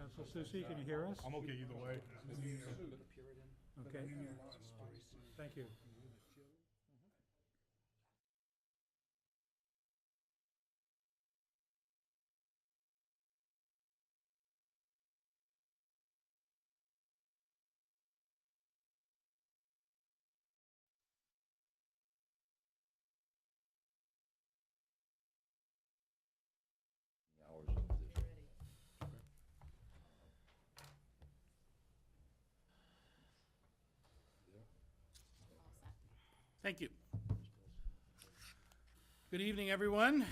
Councilor Susi, can you hear us? I'm okay either way. Okay. Thank you. Hours of this. Thank you. Good evening, everyone.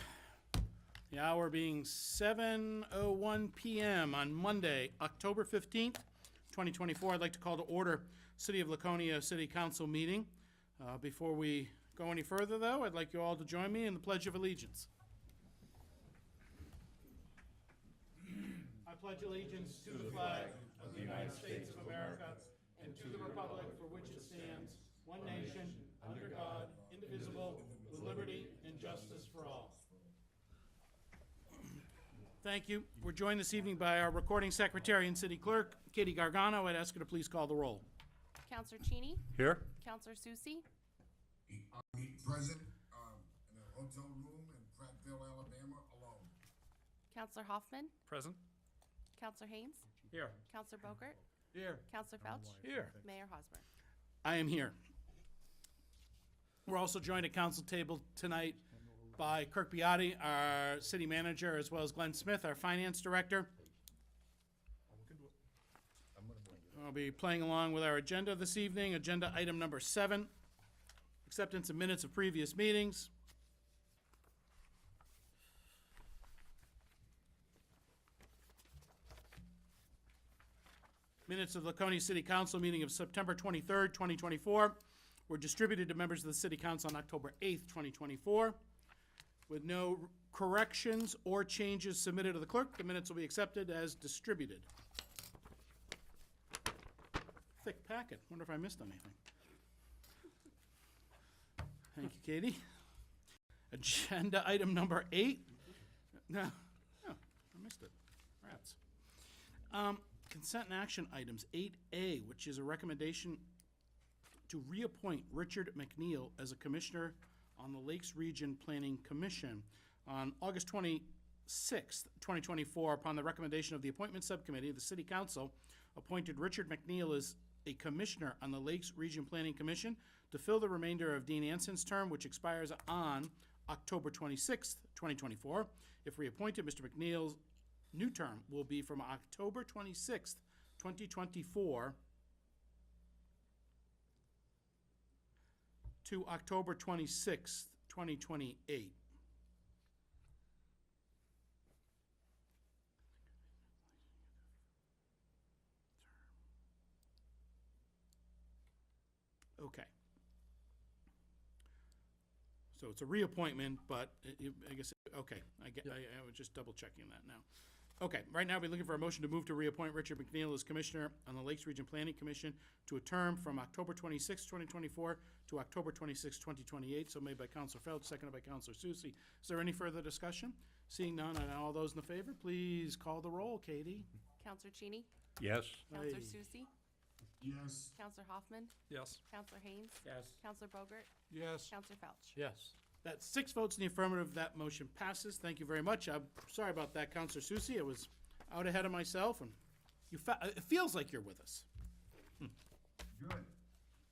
The hour being 7:01 p.m. on Monday, October 15th, 2024. I'd like to call to order City of Laconia City Council meeting. Before we go any further, though, I'd like you all to join me in the Pledge of Allegiance. I pledge allegiance to the flag of the United States of America and to the republic for which it stands, one nation, under God, indivisible, with liberty and justice for all. Thank you. We're joined this evening by our recording secretary and city clerk, Katie Gargano. I'd ask her to please call the roll. Counselor Cheney, Here? Counselor Susi, Present in a hotel room in Prattville, Alabama, alone. Counselor Hoffman, Present. Counselor Haynes, Here. Counselor Bogert, Here. Counselor Felch, Here. Mayor Hosmer. I am here. We're also joined at council table tonight by Kirk Biotti, our city manager, as well as Glenn Smith, our finance director. I'll be playing along with our agenda this evening. Agenda item number 7, acceptance of minutes of previous meetings. Minutes of the Laconia City Council meeting of September 23rd, 2024 were distributed to members of the City Council on October 8th, 2024. With no corrections or changes submitted to the clerk, the minutes will be accepted as distributed. Thick packet. Wonder if I missed anything. Thank you, Katie. Agenda item number 8. No, I missed it. Rats. Consent and action items, 8A, which is a recommendation to reappoint Richard McNeil as a commissioner on the Lakes Region Planning Commission. On August 26th, 2024, upon the recommendation of the Appointment Subcommittee, the City Council appointed Richard McNeil as a commissioner on the Lakes Region Planning Commission to fill the remainder of Dean Anson's term, which expires on October 26th, 2024. If reappointed, Mr. McNeil's new term will be from October 26th, 2024 to October 26th, 2028. Okay. So it's a reappointment, but I guess, okay, I was just double checking that now. Okay, right now we're looking for a motion to move to reappoint Richard McNeil as Commissioner on the Lakes Region Planning Commission to a term from October 26, 2024 to October 26, 2028. So made by Councilor Felch, seconded by Councilor Susi. Is there any further discussion? Seeing none, and all those in the favor, please call the roll, Katie. Counselor Cheney, Yes. Counselor Aye. Susi, Yes. Counselor Hoffman, Yes. Counselor Haynes, Yes. Counselor Bogert, Yes. Counselor Felch. Yes. That's 6 votes in the affirmative. That motion passes. Thank you very much. I'm sorry about that, Councilor Susi. I was out ahead of myself, and it feels like you're with us. Good.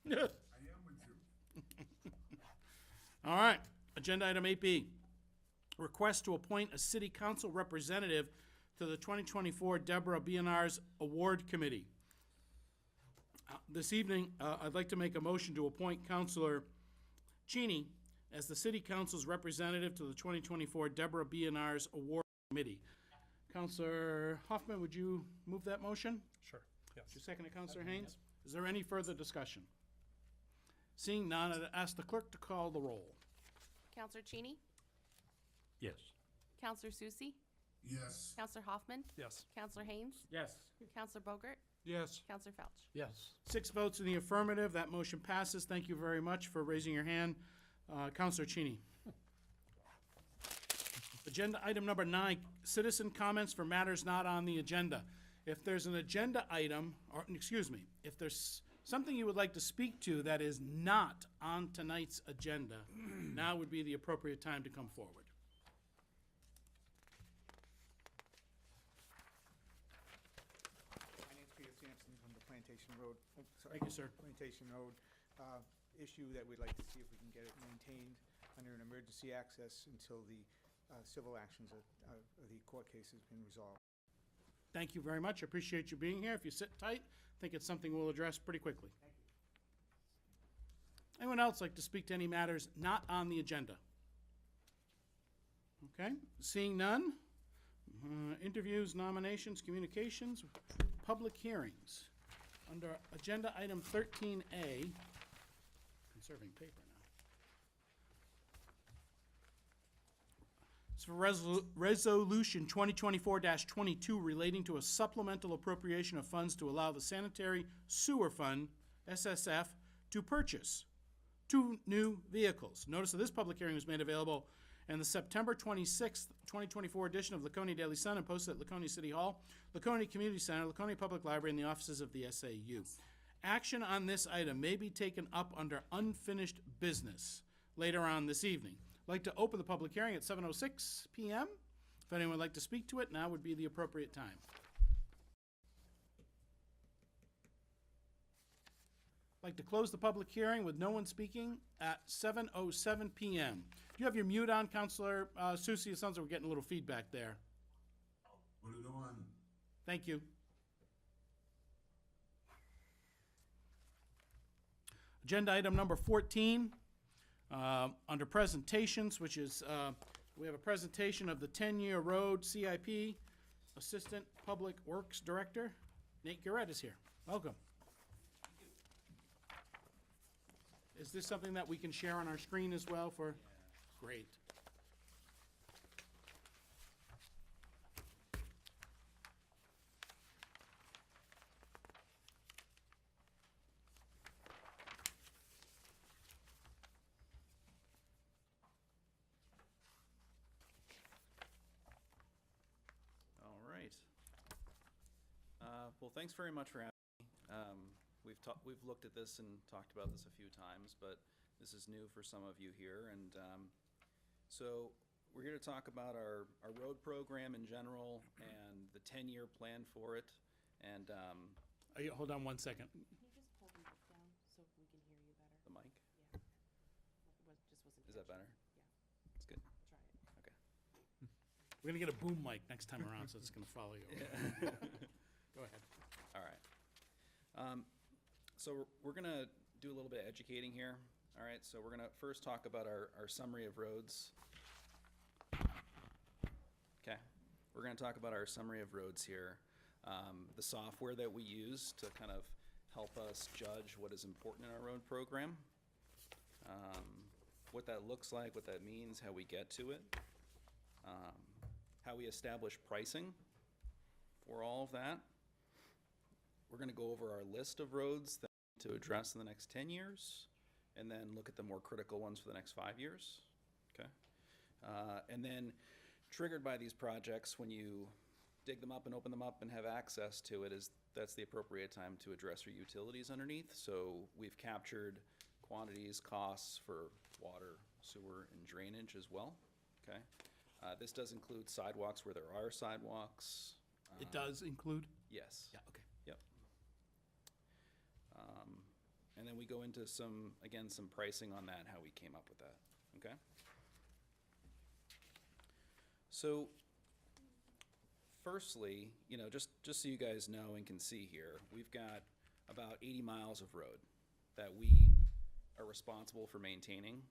I am with you. All right, agenda item 8B. Request to appoint a city council representative to the 2024 Deborah Bionars Award Committee. This evening, I'd like to make a motion to appoint Councilor Cheney as the city council's representative to the 2024 Deborah Bionars Award Committee. Councilor Hoffman, would you move that motion? Sure. Yes. Your second to Councilor Haynes? Is there any further discussion? Seeing none, I'd ask the clerk to call the roll. Counselor Cheney, Yes. Counselor Susi, Yes. Counselor Hoffman, Yes. Counselor Haynes, Yes. Counselor Bogert, Yes. Counselor Felch. Yes. 6 votes in the affirmative, that motion passes. Thank you very much for raising your hand. Counselor Cheney. Agenda item number 9, citizen comments for matters not on the agenda. If there's an agenda item, or, excuse me, if there's something you would like to speak to that is not on tonight's agenda, now would be the appropriate time to come forward. My name's Peter Sampson from the Plantation Road, Thank you, sir. Plantation Road, issue that we'd like to see if we can get it maintained under an emergency access until the civil actions of the court case has been resolved. Thank you very much. I appreciate you being here. If you sit tight, I think it's something we'll address pretty quickly. Anyone else like to speak to any matters not on the agenda? Okay, seeing none. Interviews, nominations, communications, public hearings. Under agenda item 13A, conserving paper now. It's for Resolution 2024-22 relating to a supplemental appropriation of funds to allow the Sanitary Sewer Fund, SSF, to purchase 2 new vehicles. Notice of this public hearing was made available in the September 26th, 2024 edition of Laconia Daily Sun and posted at Laconia City Hall, Laconia Community Center, Laconia Public Library, and the offices of the SAU. Action on this item may be taken up under unfinished business later on this evening. I'd like to open the public hearing at 7:06 p.m. If anyone would like to speak to it, now would be the appropriate time. I'd like to close the public hearing with no one speaking at 7:07 p.m. Do you have your mute on, Councilor Susie? It sounds like we're getting a little feedback there. Put it on. Thank you. Agenda item number 14, under presentations, which is, we have a presentation of the 10-year road CIP, Assistant Public Works Director. Nate Garrett is here. Welcome. Is this something that we can share on our screen as well for? Great. All right. Well, thanks very much for having me. We've looked at this and talked about this a few times, but this is new for some of you here. And so we're here to talk about our road program in general and the 10-year plan for it. And Hold on one second. Can you just pull the mic down so we can hear you better? the mic, Yeah. Just wasn't. is that better? Yeah. It's good. Try it. Okay. We're gonna get a boom mic next time around, so it's gonna follow you. Go ahead. All right. So we're gonna do a little bit of educating here. All right, so we're gonna first talk about our summary of roads. Okay, we're gonna talk about our summary of roads here. The software that we use to kind of help us judge what is important in our road program. What that looks like, what that means, how we get to it. How we establish pricing for all of that. We're gonna go over our list of roads that we need to address in the next 10 years, and then look at the more critical ones for the next 5 years, okay? And then, triggered by these projects, when you dig them up and open them up and have access to it, that's the appropriate time to address your utilities underneath. So we've captured quantities, costs for water, sewer, and drainage as well, okay? This does include sidewalks where there are sidewalks. It does include? Yes. Yeah, okay. Yep. And then we go into some pricing on that, how we came up with that, okay? So, firstly, just so you guys know and can see here, we've got about 80 miles of road that we are responsible for maintaining,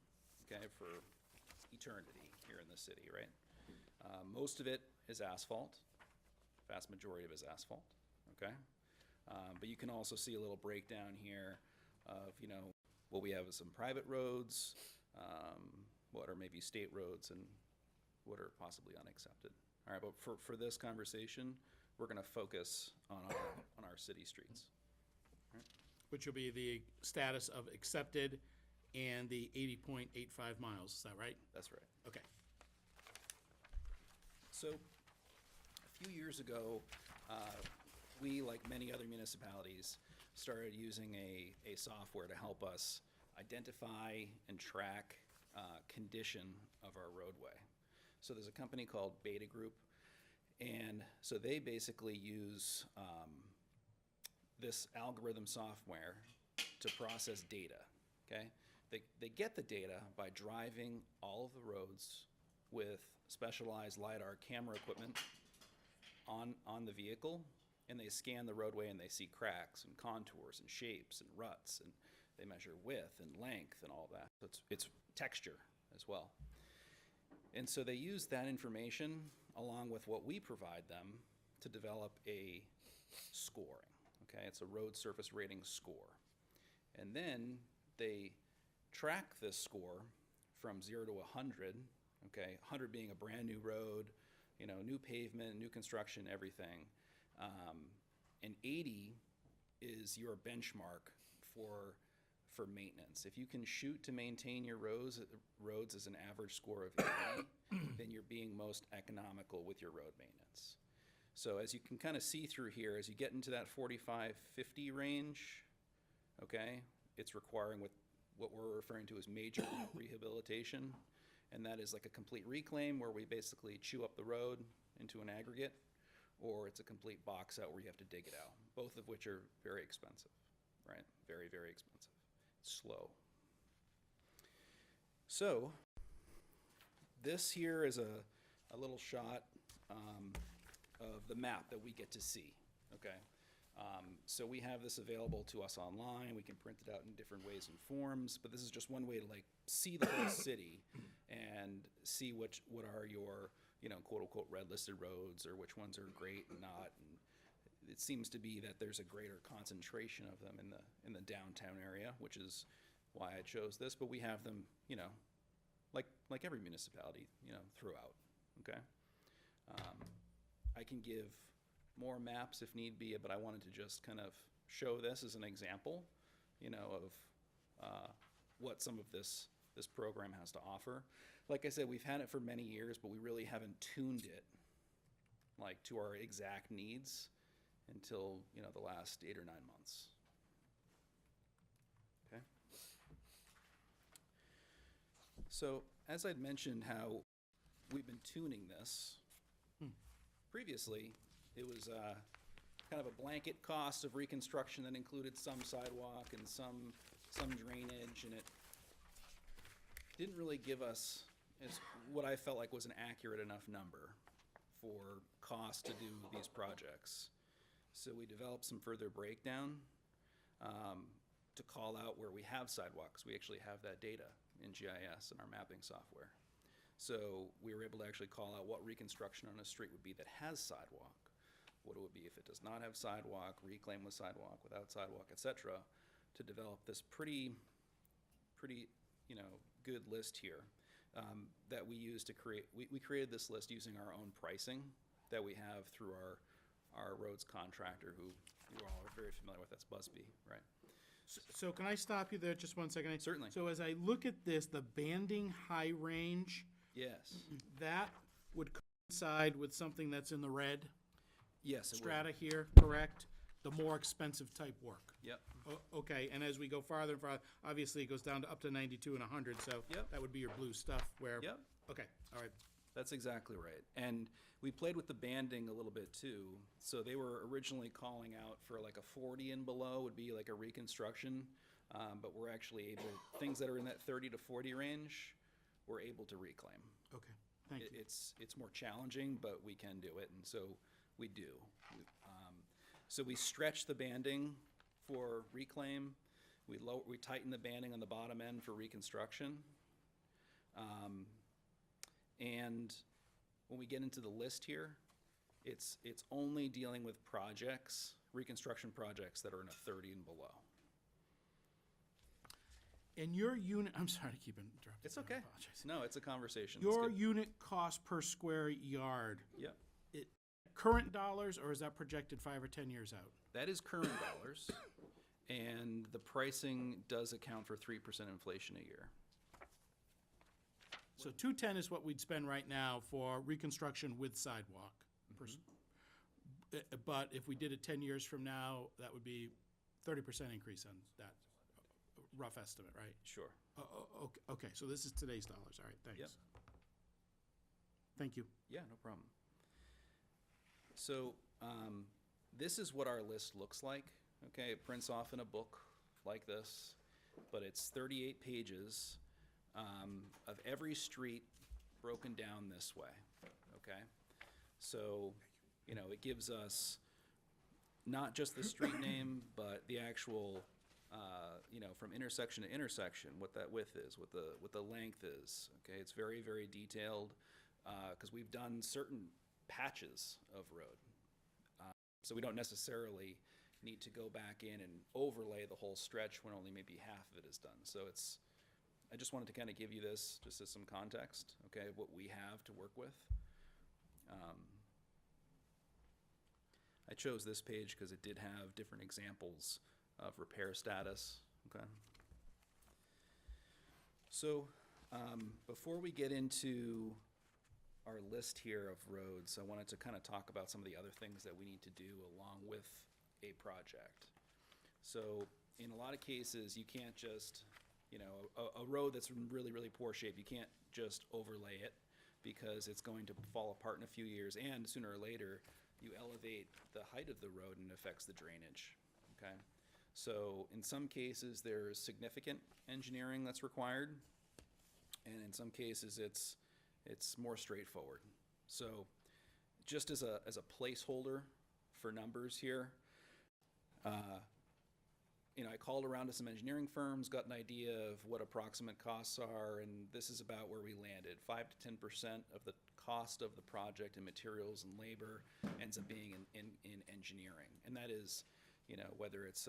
okay, for eternity here in the city, right? Most of it is asphalt. Vast majority of it is asphalt, okay? But you can also see a little breakdown here of, what we have is some private roads, what are maybe state roads, and what are possibly unaccepted. All right, but for this conversation, we're gonna focus on our city streets. Which will be the status of accepted and the 80.85 miles, is that right? That's right. Okay. So, a few years ago, we, like many other municipalities, started using a software to help us identify and track condition of our roadway. So there's a company called Beta Group, and so they basically use this algorithm software to process data, okay? They get the data by driving all of the roads with specialized LiDAR camera equipment on the vehicle, and they scan the roadway and they see cracks and contours and shapes and ruts, and they measure width and length and all that. So it's texture as well. And so they use that information along with what we provide them to develop a scoring, okay? It's a road surface rating score. And then they track this score from 0 to 100, okay? 100 being a brand new road, you know, new pavement, new construction, everything. And 80 is your benchmark for maintenance. If you can shoot to maintain your roads as an average score of 80, then you're being most economical with your road maintenance. So as you can kind of see through here, as you get into that 45, 50 range, okay, it's requiring what we're referring to as major rehabilitation. And that is like a complete reclaim where we basically chew up the road into an aggregate, or it's a complete box out where you have to dig it out, both of which are very expensive, right? Very, very expensive. It's slow. So this here is a little shot of the map that we get to see, okay? So we have this available to us online. We can print it out in different ways and forms, but this is just one way to like see the whole city and see what are your, you know, quote unquote red listed roads, or which ones are great and not. And it seems to be that there's a greater concentration of them in the downtown area, which is why I chose this. But we have them, you know, like every municipality, you know, throughout. Okay. I can give more maps if need be, but I wanted to just kind of show this as an example, you know, of what some of this program has to offer. Like I said, we've had it for many years, but we really haven't tuned it like to our exact needs until, you know, the last 8 or 9 months. Okay. So as I'd mentioned how we've been tuning this, previously it was kind of a blanket cost of reconstruction that included some sidewalk and some drainage, and it didn't really give us what I felt like was an accurate enough number for cost to do these projects. So we developed some further breakdown to call out where we have sidewalks. We actually have that data in GIS in our mapping software. So we were able to actually call out what reconstruction on a street would be that has sidewalk, what it would be if it does not have sidewalk, reclaim with sidewalk, without sidewalk, etc., to develop this pretty, you know, good list here that we use to create. We created this list using our own pricing that we have through our roads contractor, who you all are very familiar with. That's Busby, right? So can I stop you there just one second? Certainly. So as I look at this, the banding high range, Yes. that would coincide with something that's in the red, Yes. It would. strata here, correct? The more expensive type work. Yep. Okay, and as we go farther and farther, obviously it goes down to up to 92 and 100, so Yep. that would be your blue stuff where. Yep. Okay, all right. That's exactly right. And we played with the banding a little bit too. So they were originally calling out for like a 40 and below would be like a reconstruction. But we're actually able, things that are in that 30 to 40 range, we're able to reclaim. Okay, thank you. It's more challenging, but we can do it, and so we do. So we stretch the banding for reclaim. We tighten the banding on the bottom end for reconstruction. And when we get into the list here, it's only dealing with projects, reconstruction projects that are in a 30 and below. And your unit, I'm sorry to keep interrupting. It's I okay. apologize. No, it's a conversation. It's Your good. unit cost per square yard, Yep. current dollars, or is that projected 5 or 10 years out? That is current dollars, and the pricing does account for 3% inflation a year. So 210 is what we'd spend right now for reconstruction with sidewalk. But if we did it 10 years from now, that would be 30% increase on that, rough estimate, right? Sure. Okay, so this is today's dollars, all right, thanks. Yep. Thank you. Yeah, no problem. So, this is what our list looks like, okay? It prints off in a book like this, but it's 38 pages of every street broken down this way, okay? So, you know, it gives us not just the street name, but the actual, you know, from intersection to intersection, what that width is, what the length is, okay? It's very, very detailed, because we've done certain patches of road. So we don't necessarily need to go back in and overlay the whole stretch when only maybe half of it is done. So I just wanted to kind of give you this just as some context, okay, of what we have to work with. I chose this page because it did have different examples of repair status, okay? So before we get into our list here of roads, I wanted to kind of talk about some of the other things that we need to do along with a project. So in a lot of cases, you can't just, you know, a road that's in really, really poor shape, you can't just overlay it because it's going to fall apart in a few years, and sooner or later, you elevate the height of the road and it affects the drainage, okay? So in some cases, there's significant engineering that's required, and in some cases, it's more straightforward. So just as a placeholder for numbers here, you know, I called around to some engineering firms, got an idea of what approximate costs are, and this is about where we landed. 5 to 10% of the cost of the project in materials and labor ends up being in engineering. And that is, you know, whether it's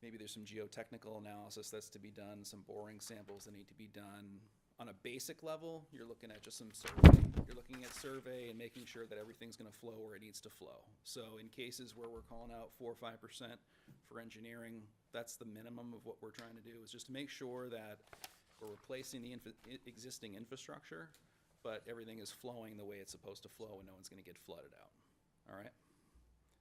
maybe there's some geotechnical analysis that's to be done, some boring samples that need to be done. On a basic level, you're looking at just some survey. You're looking at survey and making sure that everything's gonna flow where it needs to flow. So in cases where we're calling out 4 or 5% for engineering, that's the minimum of what we're trying to do, is just to make sure that we're replacing the existing infrastructure, but everything is flowing the way it's supposed to flow and no one's gonna get flooded out, all right?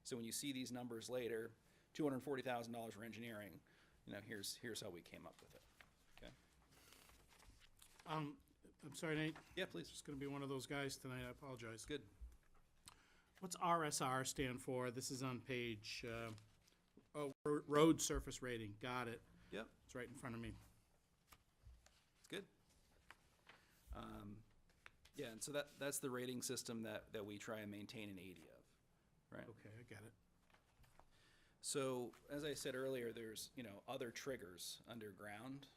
So when you see these numbers later, $240,000 for engineering, you know, here's how we came up with it, okay? I'm sorry, Nate, Yeah, please. just gonna be one of those guys tonight, I apologize. Good. What's RSR stand for? This is on page, road surface rating, got it. Yep, It's right in front of me. it's good. Yeah, and so that's the rating system that we try and maintain an 80 of, right? Okay, I get it. So, as I said earlier, there's, you know, other triggers underground.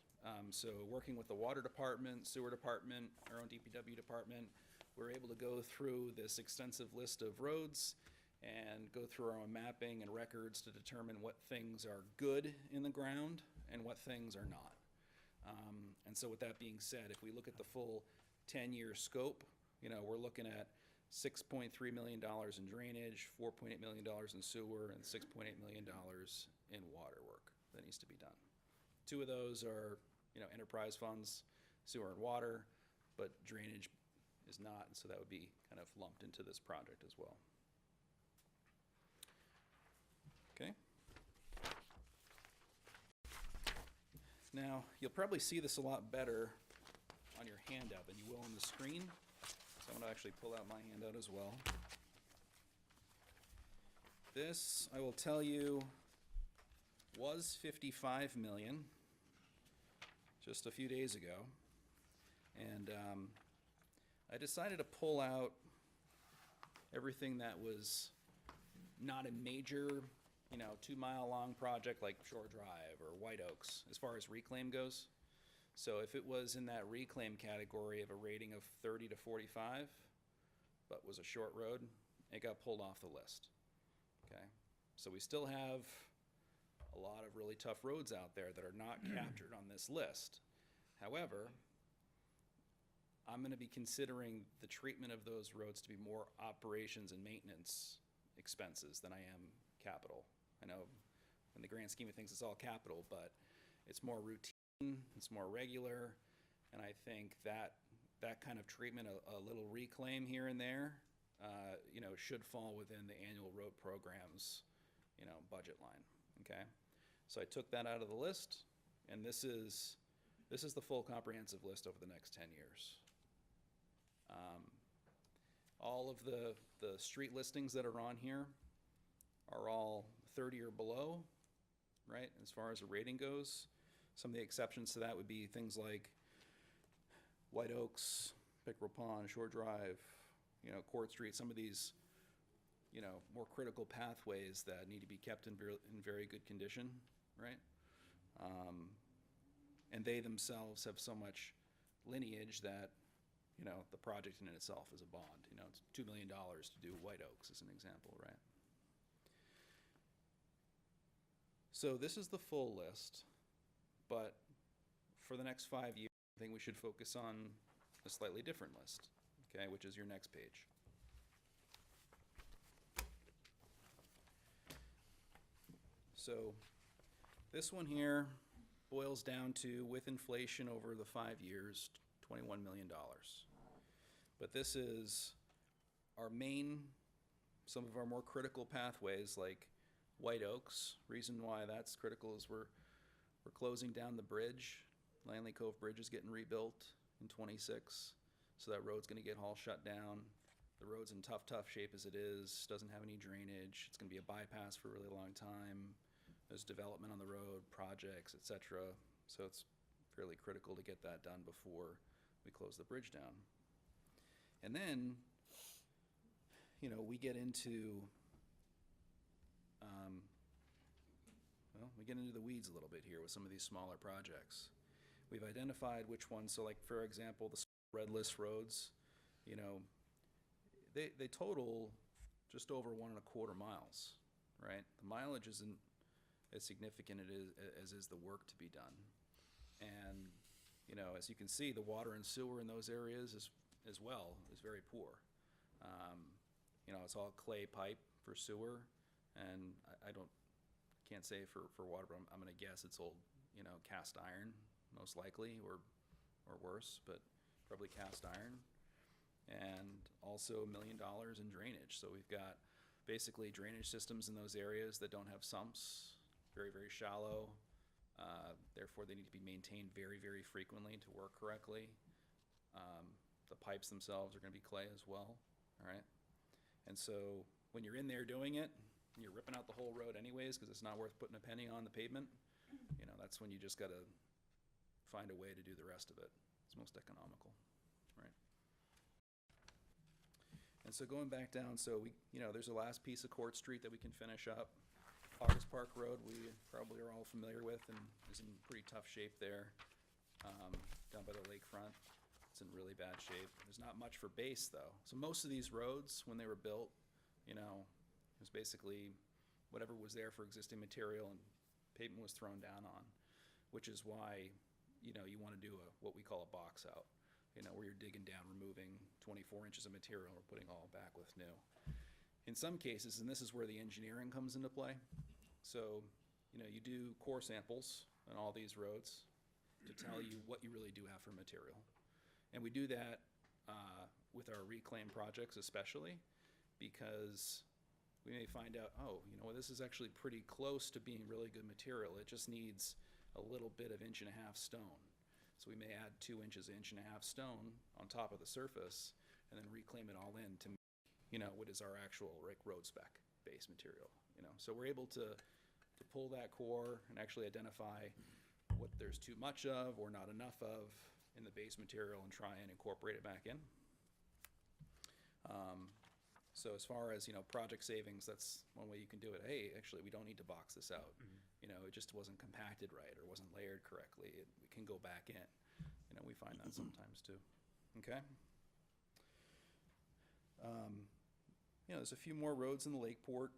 So working with the water department, sewer department, our own DPW department, we're able to go through this extensive list of roads and go through our own mapping and records to determine what things are good in the ground and what things are not. And so with that being said, if we look at the full 10-year scope, you know, we're looking at $6.3 million in drainage, $4.8 million in sewer, and $6.8 million in water work that needs to be done. 2 of those are, you know, enterprise funds, sewer and water, but drainage is not, and so that would be kind of lumped into this project as well. Okay. Now, you'll probably see this a lot better on your handout than you will on the screen. So I'm gonna actually pull out my handout as well. This, I will tell you, was 55 million just a few days ago. And I decided to pull out everything that was not a major, you know, 2-mile-long project like Shore Drive or White Oaks as far as reclaim goes. So if it was in that reclaim category of a rating of 30 to 45, but was a short road, it got pulled off the list, okay? So we still have a lot of really tough roads out there that are not captured on this list. However, I'm gonna be considering the treatment of those roads to be more operations and maintenance expenses than I am capital. I know in the grand scheme of things, it's all capital, but it's more routine, it's more regular, and I think that kind of treatment, a little reclaim here and there, you know, should fall within the annual road programs, you know, budget line, okay? So I took that out of the list, and this is the full comprehensive list over the next 10 years. All of the street listings that are on here are all 30 or below, right, as far as a rating goes. Some of the exceptions to that would be things like White Oaks, Pickerel Pond, Shore Drive, you know, Court Street, some of these, you know, more critical pathways that need to be kept in very good condition, right? And they themselves have so much lineage that, you know, the project in itself is a bond. You know, it's $2 million to do White Oaks as an example, right? So this is the full list, but for the next 5 years, I think we should focus on a slightly different list, okay, which is your next page. So this one here boils down to, with inflation over the 5 years, $21 million. But this is our main, some of our more critical pathways like White Oaks. Reason why that's critical is we're closing down the bridge. Langley Cove Bridge is getting rebuilt in 26, so that road's gonna get all shut down. The road's in tough shape as it is, doesn't have any drainage. It's gonna be a bypass for a really long time. There's development on the road, projects, etc. So it's fairly critical to get that done before we close the bridge down. And then, you know, we get into, well, we get into the weeds a little bit here with some of these smaller projects. We've identified which ones, so like, for example, the red list roads, you know, they total just over 1.25 miles, right? The mileage isn't as significant as is the work to be done. And, you know, as you can see, the water and sewer in those areas as well is very poor. You know, it's all clay pipe for sewer, and I can't say for water, but I'm gonna guess it's old, you know, cast iron, most likely, or worse, but probably cast iron. And also $1 million in drainage. So we've got basically drainage systems in those areas that don't have sumps, very shallow. Therefore, they need to be maintained very frequently to work correctly. The pipes themselves are gonna be clay as well, all right? And so when you're in there doing it, and you're ripping out the whole road anyways, because it's not worth putting a penny on the pavement, you know, that's when you just gotta find a way to do the rest of it. It's most economical, right? And so going back down, so you know, there's a last piece of Court Street that we can finish up. August Park Road, we probably are all familiar with and is in pretty tough shape there. Down by the lakefront, it's in really bad shape. There's not much for base though. So most of these roads, when they were built, you know, it was basically whatever was there for existing material, and pavement was thrown down on, which is why, you know, you wanna do what we call a box out, you know, where you're digging down, removing 24 inches of material, or putting all back with new. In some cases, and this is where the engineering comes into play, so, you know, you do core samples on all these roads to tell you what you really do have for material. And we do that with our reclaim projects especially, because we may find out, oh, you know, this is actually pretty close to being really good material. It just needs a little bit of 1.5 inch stone. So we may add 2 inches of 1.5 inch stone on top of the surface and then reclaim it all in to make, you know, what is our actual road spec base material, you know. So we're able to pull that core and actually identify what there's too much of or not enough of in the base material and try and incorporate it back in. So as far as, you know, project savings, that's one way you can do it. Hey, actually, we don't need to box this out. You know, it just wasn't compacted right or wasn't layered correctly. We can go back in. You know, we find that sometimes too. Okay? You know, there's a few more roads in the Lakeport,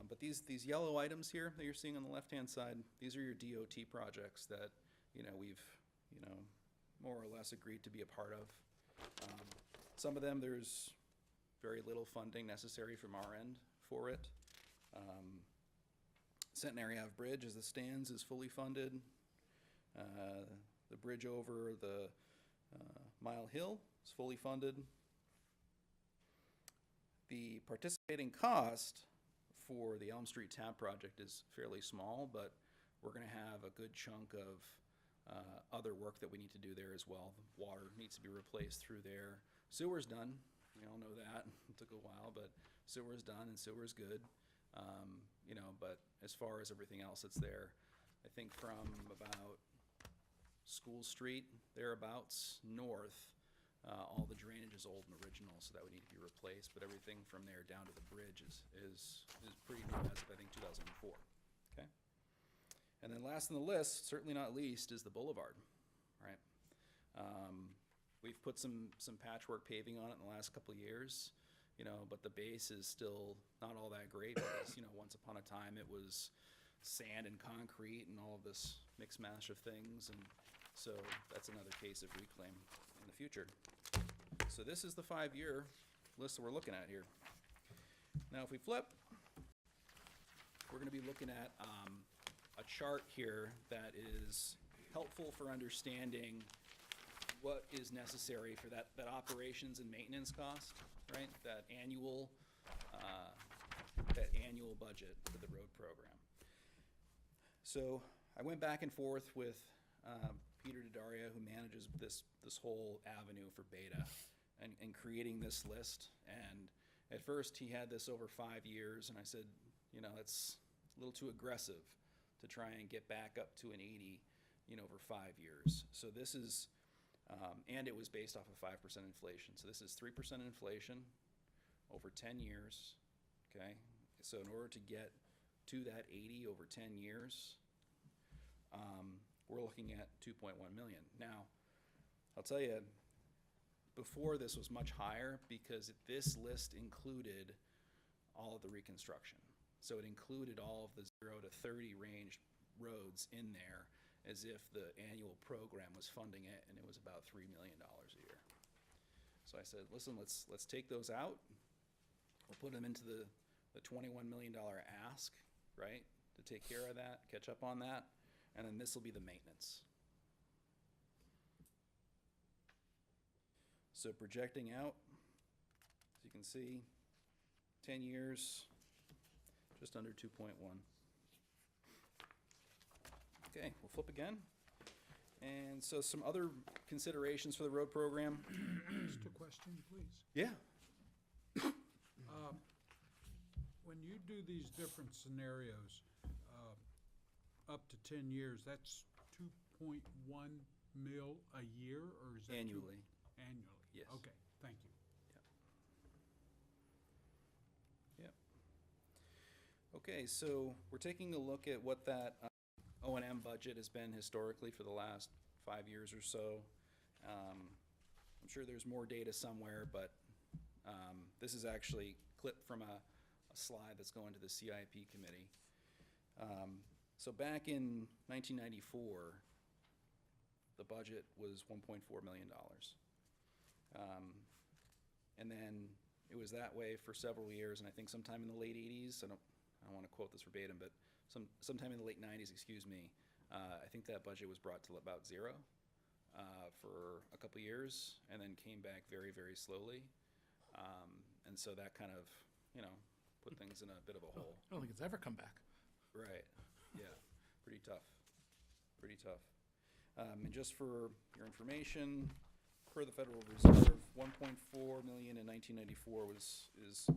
but these yellow items here that you're seeing on the left-hand side, these are your DOT projects that, you know, we've, you know, more or less agreed to be a part of. Some of them, there's very little funding necessary from our end for it. Centenary Ave Bridge, as it stands, is fully funded. The bridge over the Mile Hill is fully funded. The participating cost for the Elm Street Tap project is fairly small, but we're going to have a good chunk of other work that we need to do there as well. The water needs to be replaced through there. Sewer's done. We all know that. It took a while, but sewer's done and sewer's good. You know, but as far as everything else that's there, I think from about School Street, thereabouts, north, all the drainage is old and original, so that would need to be replaced, but everything from there down to the bridge is pretty new as of, I think, 2004, okay? And then last on the list, certainly not least, is the boulevard, right? We've put some patchwork paving on it in the last couple of years, you know, but the base is still not all that great because, you know, once upon a time it was sand and concrete and all of this mixed mash of things, and so that's another case of reclaim in the future. So this is the 5-year list that we're looking at here. Now if we flip, we're going to be looking at a chart here that is helpful for understanding what is necessary for that operations and maintenance cost, right? That annual budget for the road program. So I went back and forth with Peter Daddario, who manages this whole avenue for Beta, and creating this list. And at first he had this over 5 years, and I said, you know, that's a little too aggressive to try and get back up to an 80, you know, over 5 years. So this is, and it was based off of 5% inflation. So this is 3% inflation over 10 years, okay? So in order to get to that 80 over 10 years, we're looking at 2.1 million. Now, I'll tell you, before this was much higher because this list included all of the reconstruction. So it included all of the 0 to 30 range roads in there as if the annual program was funding it, and it was about $3 million a year. So I said, listen, let's take those out. We'll put them into the $21 million ask, right, to take care of that, catch up on that, and then this will be the maintenance. So projecting out, as you can see, 10 years, just under 2.1. Okay, we'll flip again. And so some other considerations for the road program. Just a question, please. Yeah. When you do these different scenarios, up to 10 years, that's 2.1 mil a year, or is that? Annually. Annually? Yes. Okay, thank you. Yep. Okay, so we're taking a look at what that O&M budget has been historically for the last 5 years or so. I'm sure there's more data somewhere, but this is actually clipped from a slide that's going to the CIP committee. So back in 1994, the budget was $1.4 million. And then it was that way for several years, and I think sometime in the late 80s, I don't want to quote this verbatim, but sometime in the late 90s, excuse me, I think that budget was brought to about zero for a couple years, and then came back very, very slowly. And so that kind of, you know, put things in a bit of a hole. I don't think it's ever come back. Right, yeah, pretty tough, pretty tough. And just for your information, per the Federal Reserve, 1.4 million in 1994 is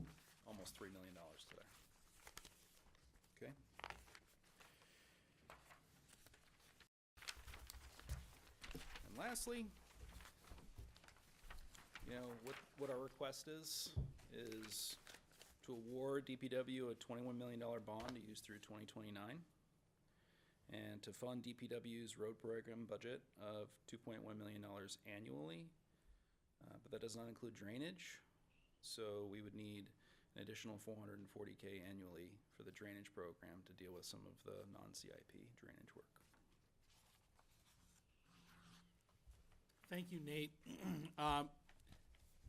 almost $3 million today. Okay. And lastly, you know, what our request is to award DPW a $21 million bond to use through 2029, and to fund DPW's road program budget of $2.1 million annually, but that does not include drainage, so we would need an additional $440K annually for the drainage program to deal with some of the non-CIP drainage work. Thank you, Nate.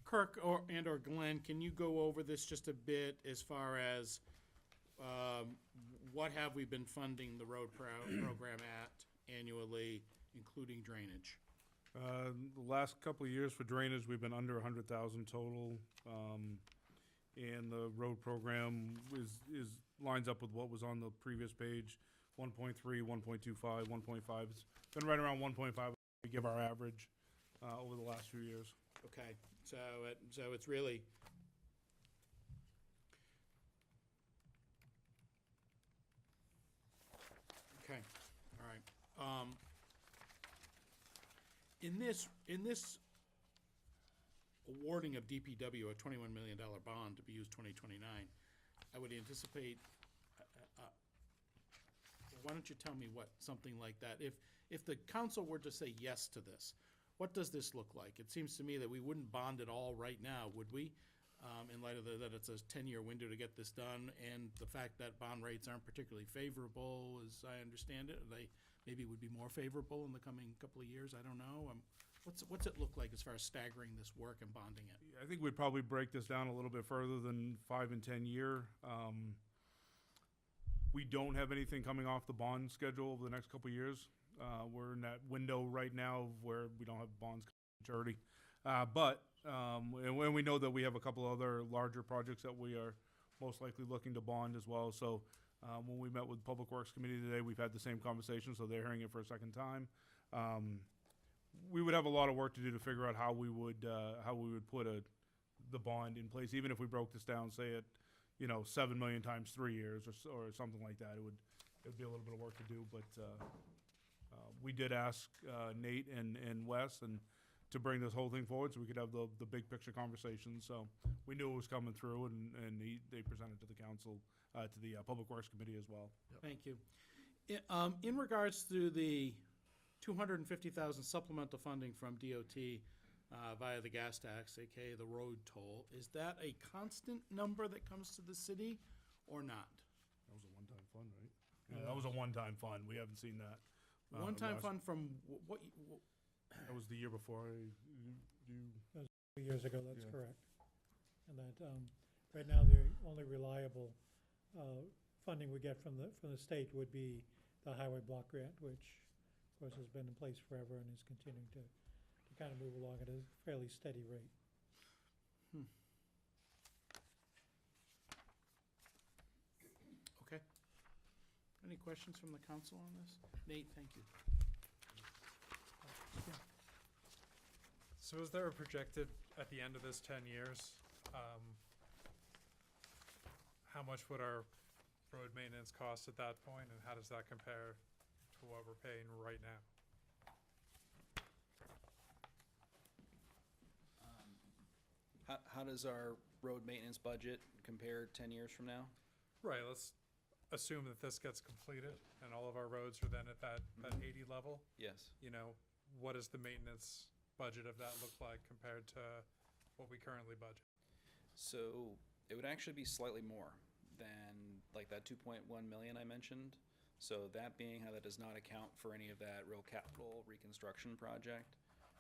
Kirk or Glenn, can you go over this just a bit as far as what have we been funding the road program at annually, including drainage? The last couple of years for drainage, we've been under 100,000 total. and the road program lines up with what was on the previous page, 1.3, 1.25, 1.5. It's been right around 1.5, we give our average, over the last few years. Okay, so it's really. Okay, all right. In this awarding of DPW a $21 million bond to be used 2029, I would anticipate, why don't you tell me what something like that, if the council were to say yes to this, what does this look like? It seems to me that we wouldn't bond it all right now, would we? In light of that it's a 10-year window to get this done, and the fact that bond rates aren't particularly favorable, as I understand it, they maybe would be more favorable in the coming couple of years, I don't know. What's it look like as far as staggering this work and bonding it? I think we'd probably break this down a little bit further than 5 and 10 year. We don't have anything coming off the bond schedule over the next couple of years. We're in that window right now where we don't have bonds maturity. And we know that we have a couple other larger projects that we are most likely looking to bond as well. So when we met with Public Works Committee today, we've had the same conversation, so they're hearing it for a second time. We would have a lot of work to do to figure out how we would put the bond in place, even if we broke this down, say at, 7 million times 3 years or something like that. It would be a little bit of work to do, but we did ask Nate and Wes to bring this whole thing forward so we could have the big picture conversation. So we knew it was coming through, and they presented to the council, to the Public Works Committee as well. Thank you. In regards to the $250,000 supplemental funding from DOT via the gas tax, aka the road toll, is that a constant number that comes to the city or not? That was a one-time fund, right? Yeah, that was a one-time fund. We haven't seen that. One-time last- fund from what? That was the year before. 2 years ago, that's Yeah. correct. And that, right now, the only reliable funding we get from the state would be the highway block grant, which, of course, has been in place forever and is continuing to kind of move along at a fairly steady rate. Okay. Any questions from the council on this? Nate, thank you. So is there a projected, at the end of this 10 years, how much would our road maintenance cost at that point, and how does that compare to what we're paying right now? How does our road maintenance budget compare 10 years from now? Right, let's assume that this gets completed and all of our roads are then at that 80 level. Yes. What does the maintenance budget of that look like compared to what we currently budget? So it would actually be slightly more than like that 2.1 million I mentioned. So that being how that does not account for any of that real capital reconstruction project,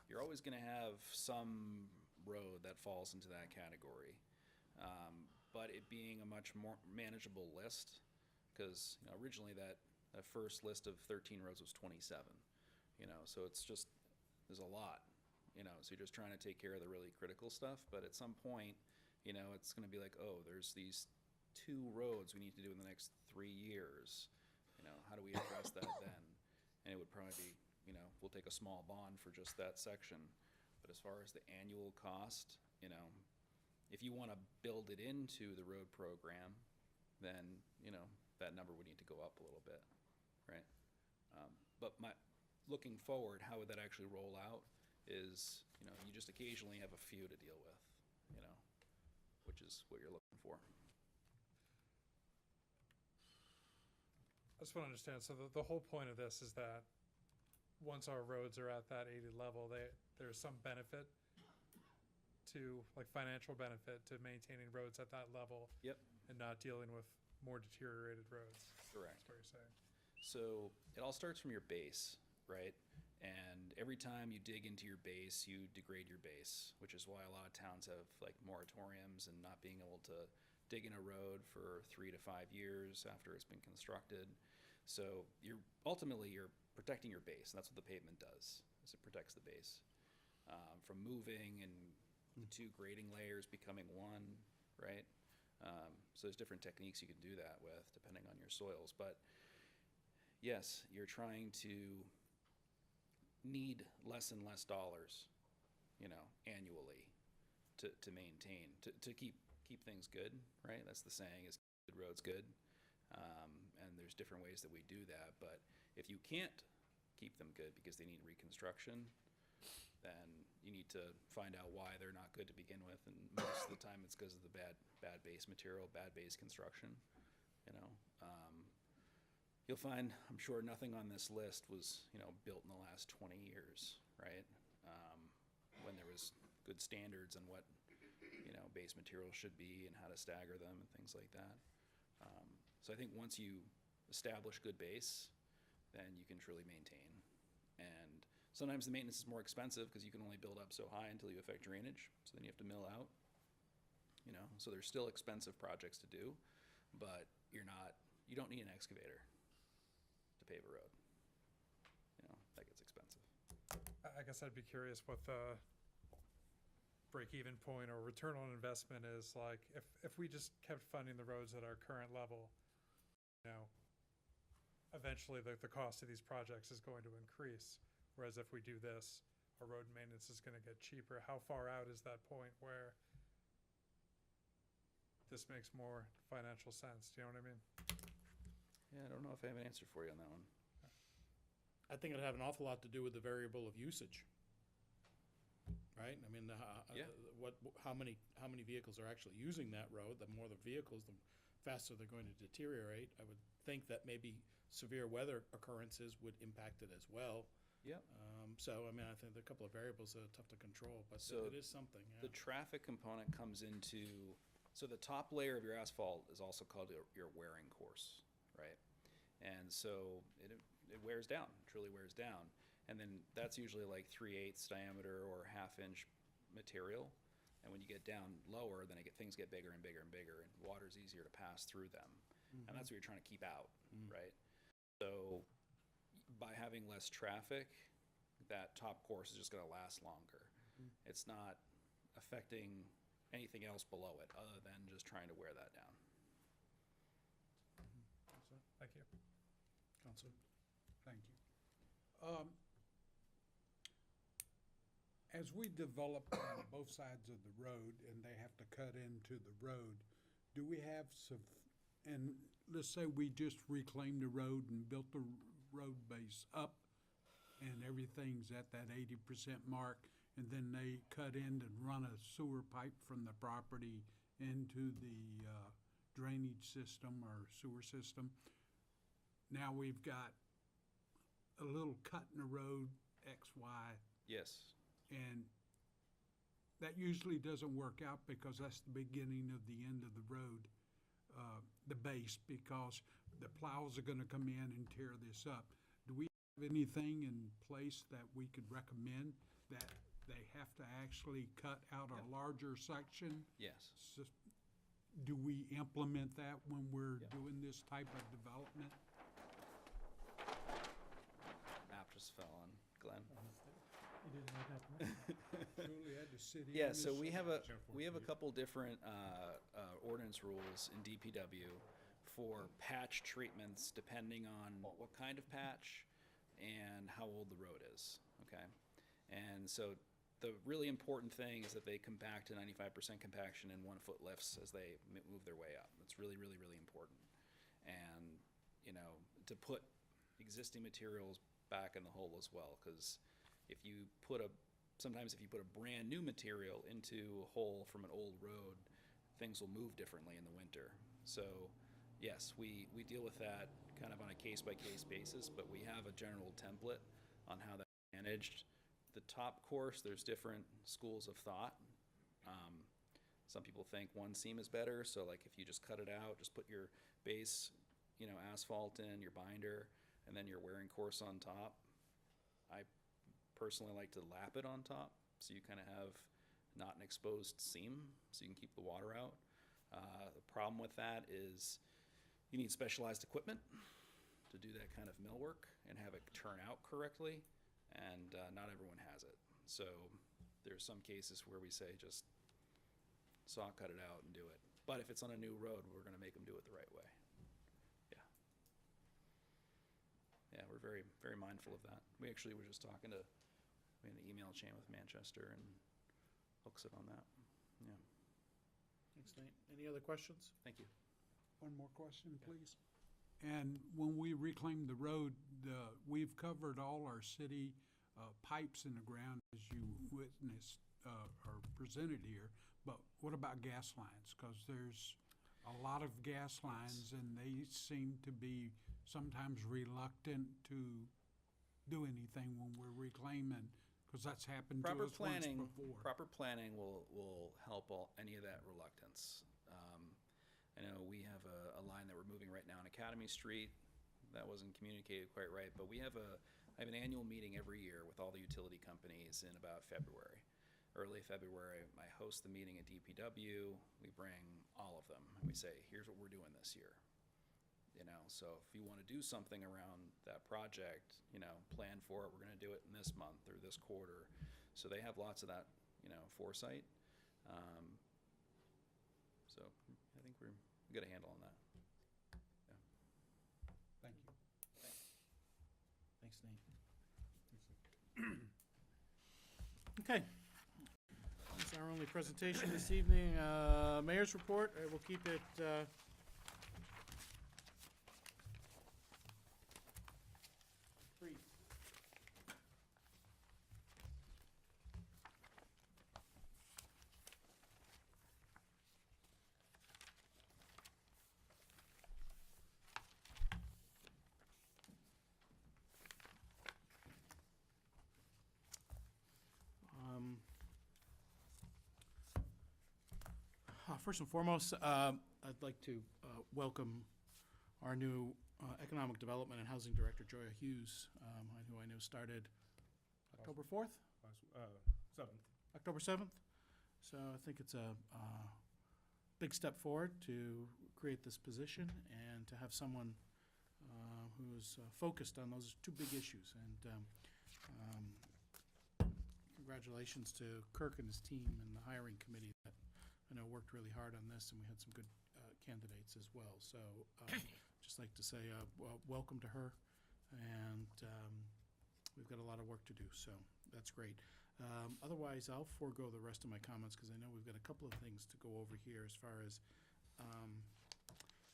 you're always going to have some road that falls into that category. But it being a much more manageable list, because originally that first list of 13 roads was 27. So it's just, there's a lot. So you're just trying to take care of the really critical stuff. But at some point, it's going to be like, oh, there's these 2 roads we need to do in the next 3 years. How do we address that then? And it would probably be, we'll take a small bond for just that section. But as far as the annual cost, if you want to build it into the road program, then, that number would need to go up a little bit, right? But looking forward, how would that actually roll out is, you just occasionally have a few to deal with, which is what you're looking for. I just want to understand, so the whole point of this is that once our roads are at that 80 level, there's some benefit to, like financial benefit to maintaining roads at that level. Yep. And not dealing with more deteriorated roads. Correct. That's what you're saying. So it all starts from your base, right? And every time you dig into your base, you degrade your base, which is why a lot of towns have like moratoriums and not being able to dig in a road for 3 to 5 years after it's been constructed. So you're protecting your base, and that's what the pavement does, is it protects the base from moving and the 2 grading layers becoming one, right? So there's different techniques you can do that with depending on your soils. But yes, you're trying to need less and less dollars, annually to maintain, to keep things good, right? That's the saying, is good roads good. And there's different ways that we do that. But if you can't keep them good because they need reconstruction, then you need to find out why they're not good to begin with. And most of the time it's because of the bad base material, bad base construction, You'll find, I'm sure, nothing on this list was, built in the last 20 years, right? When there was good standards on what, base materials should be and how to stagger them and things like that. So I think once you establish good base, then you can truly maintain. And sometimes the maintenance is more expensive because you can only build up so high until you affect drainage. So then you have to mill out, so there's still expensive projects to do, but you don't need an excavator to pave a road. That gets expensive. I guess I'd be curious what the break-even point or return on investment is like. If we just kept funding the roads at our current level, eventually the cost of these projects is going to increase. Whereas if we do this, our road maintenance is going to get cheaper. How far out is that point where this makes more financial sense? Do you know what I mean? Yeah, I don't know if I have an answer for you on that one. I think it'd have an awful lot to do with the variable of usage, right? I mean, Yeah. how many vehicles are actually using that road? The more the vehicles, the faster they're going to deteriorate. I would think that maybe severe weather occurrences would impact it as well. Yep. So, I mean, I think there are a couple of variables that are tough to control, but So it is something, yeah. The traffic component comes into, so the top layer of your asphalt is also called your wearing course, right? And so it wears down, truly wears down. And then that's usually like 3/8 diameter or half-inch material. And when you get down lower, then things get bigger and bigger and bigger, and water's easier to pass through them. And that's what you're trying to keep out, right? So by having less traffic, that top course is just going to last longer. It's not affecting anything else below it other than just trying to wear that down. Thank you. Counselor? Thank you. As we develop on both sides of the road and they have to cut into the road, do we have and let's say we just reclaimed the road and built the road base up and everything's at that 80% mark, and then they cut in and run a sewer pipe from the property into the drainage system or sewer system. Now we've got a little cut in the road, X, Y, Yes. and that usually doesn't work out because that's the beginning of the end of the road, the base, because the plows are gonna come in and tear this up. Do we have anything in place that we could recommend that they have to actually cut out a larger section? Yes. So, do we implement that when we're Yeah. doing this type of development? Map just fell on Glenn. You didn't know that. Truly had the city. Yeah, on so this we side. have a couple different ordinance rules in DPW for patch treatments depending on what kind of patch and how old the road is, okay? And so the really important thing is that they compact to 95% compaction and 1-foot lifts as they move their way up. It's really, really, really important. And, to put existing materials back in the hole as well, because sometimes if you put a brand new material into a hole from an old road, things will move differently in the winter. So yes, we deal with that kind of on a case-by-case basis, but we have a general template on how that's managed. The top course, there's different schools of thought. Some people think one seam is better, so like if you just cut it out, just put your base, asphalt in, your binder, and then your wearing course on top. I personally like to lap it on top, so you kind of have not an exposed seam, so you can keep the water out. The problem with that is you need specialized equipment to do that kind of millwork and have it turn out correctly, and not everyone has it. So there's some cases where we say just saw cut it out and do it. But if it's on a new road, we're gonna make them do it the right way. Yeah. Yeah, we're very, very mindful of that. We actually were just talking to, we had an email chain with Manchester and hooks it on that. Yeah, Thanks, Nate. Any other questions? thank you. One more question, please. And when we reclaim the road, we've covered all our city pipes in the ground, as you witnessed or presented here. But what about gas lines? Because there's a lot of gas lines, and they seem to be sometimes reluctant to do anything when we're reclaiming, because that's happened to Proper us once planning, before. proper planning will help any of that reluctance. I know we have a line that we're moving right now on Academy Street. That wasn't communicated quite right, but I have an annual meeting every year with all the utility companies in about February. Early February, I host the meeting at DPW. We bring all of them, and we say, here's what we're doing this year. So if you want to do something around that project, plan for it. We're going to do it in this month or this quarter. So they have lots of that, foresight. So I think we got a handle on that. Yeah. Thank you. Thanks, Nate. Okay. That's our only presentation this evening. Mayor's report, we'll keep it brief. First and foremost, I'd like to welcome our new Economic Development and Housing Director, Joya Hughes, who I know started October 4th? 7th. October 7th. So I think it's a big step forward to create this position and to have someone who's focused on those two big issues. And congratulations to Kirk and his team and the hiring committee that I know worked really hard on this, and we had some good candidates as well. So just like to say welcome to her, and we've got a lot of work to do, so that's great. Otherwise, I'll forego the rest of my comments because I know we've got a couple of things to go over here as far as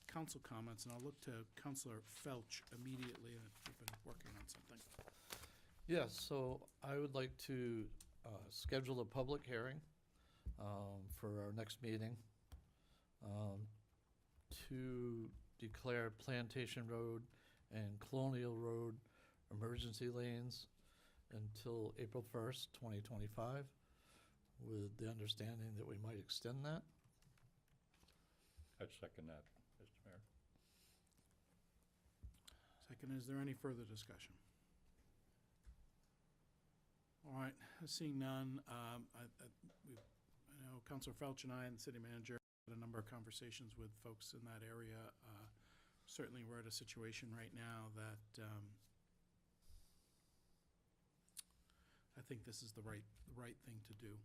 council comments, and I'll look to Councilor Felch immediately. We've been working on something. Yes, so I would like to schedule a public hearing for our next meeting to declare Plantation Road and Colonial Road emergency lanes until April 1st, 2025, with the understanding that we might extend that. I'd second that, Mr. Mayor. Second, is there any further discussion? All right, seeing none, I know Councilor Felch and I and the city manager had a number of conversations with folks in that area. Certainly, we're at a situation right now that I think this is the right thing to do.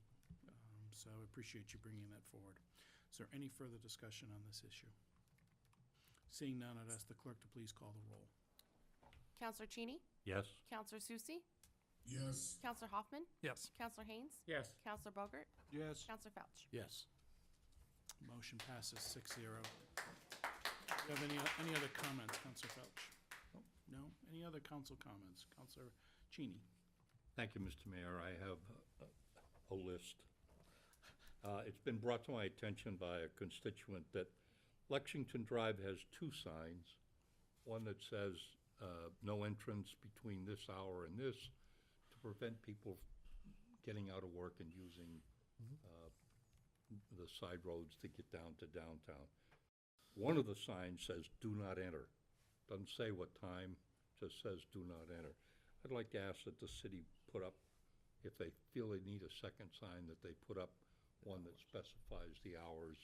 So I appreciate you bringing that forward. Is there any further discussion on this issue? Seeing none, I'd ask the clerk to please call the roll. Counselor Cheney? Yes. Counselor Susie? Yes. Counselor Hoffman? Yes. Counselor Haynes? Yes. Counselor Bogart? Yes. Counselor Felch? Yes. Motion passes 6-0. Do you have any other comments, Counselor Felch? No? Any other council comments? Counselor Cheney? Thank you, Mr. Mayor. I have a list. It's been brought to my attention by a constituent that Lexington Drive has two signs. One that says no entrance between this hour and this, to prevent people getting out of work and using the side roads to get down to downtown. One of the signs says do not enter. Doesn't say what time, just says do not enter. I'd like to ask that the city put up, if they feel they need a second sign, that they put up one that specifies the hours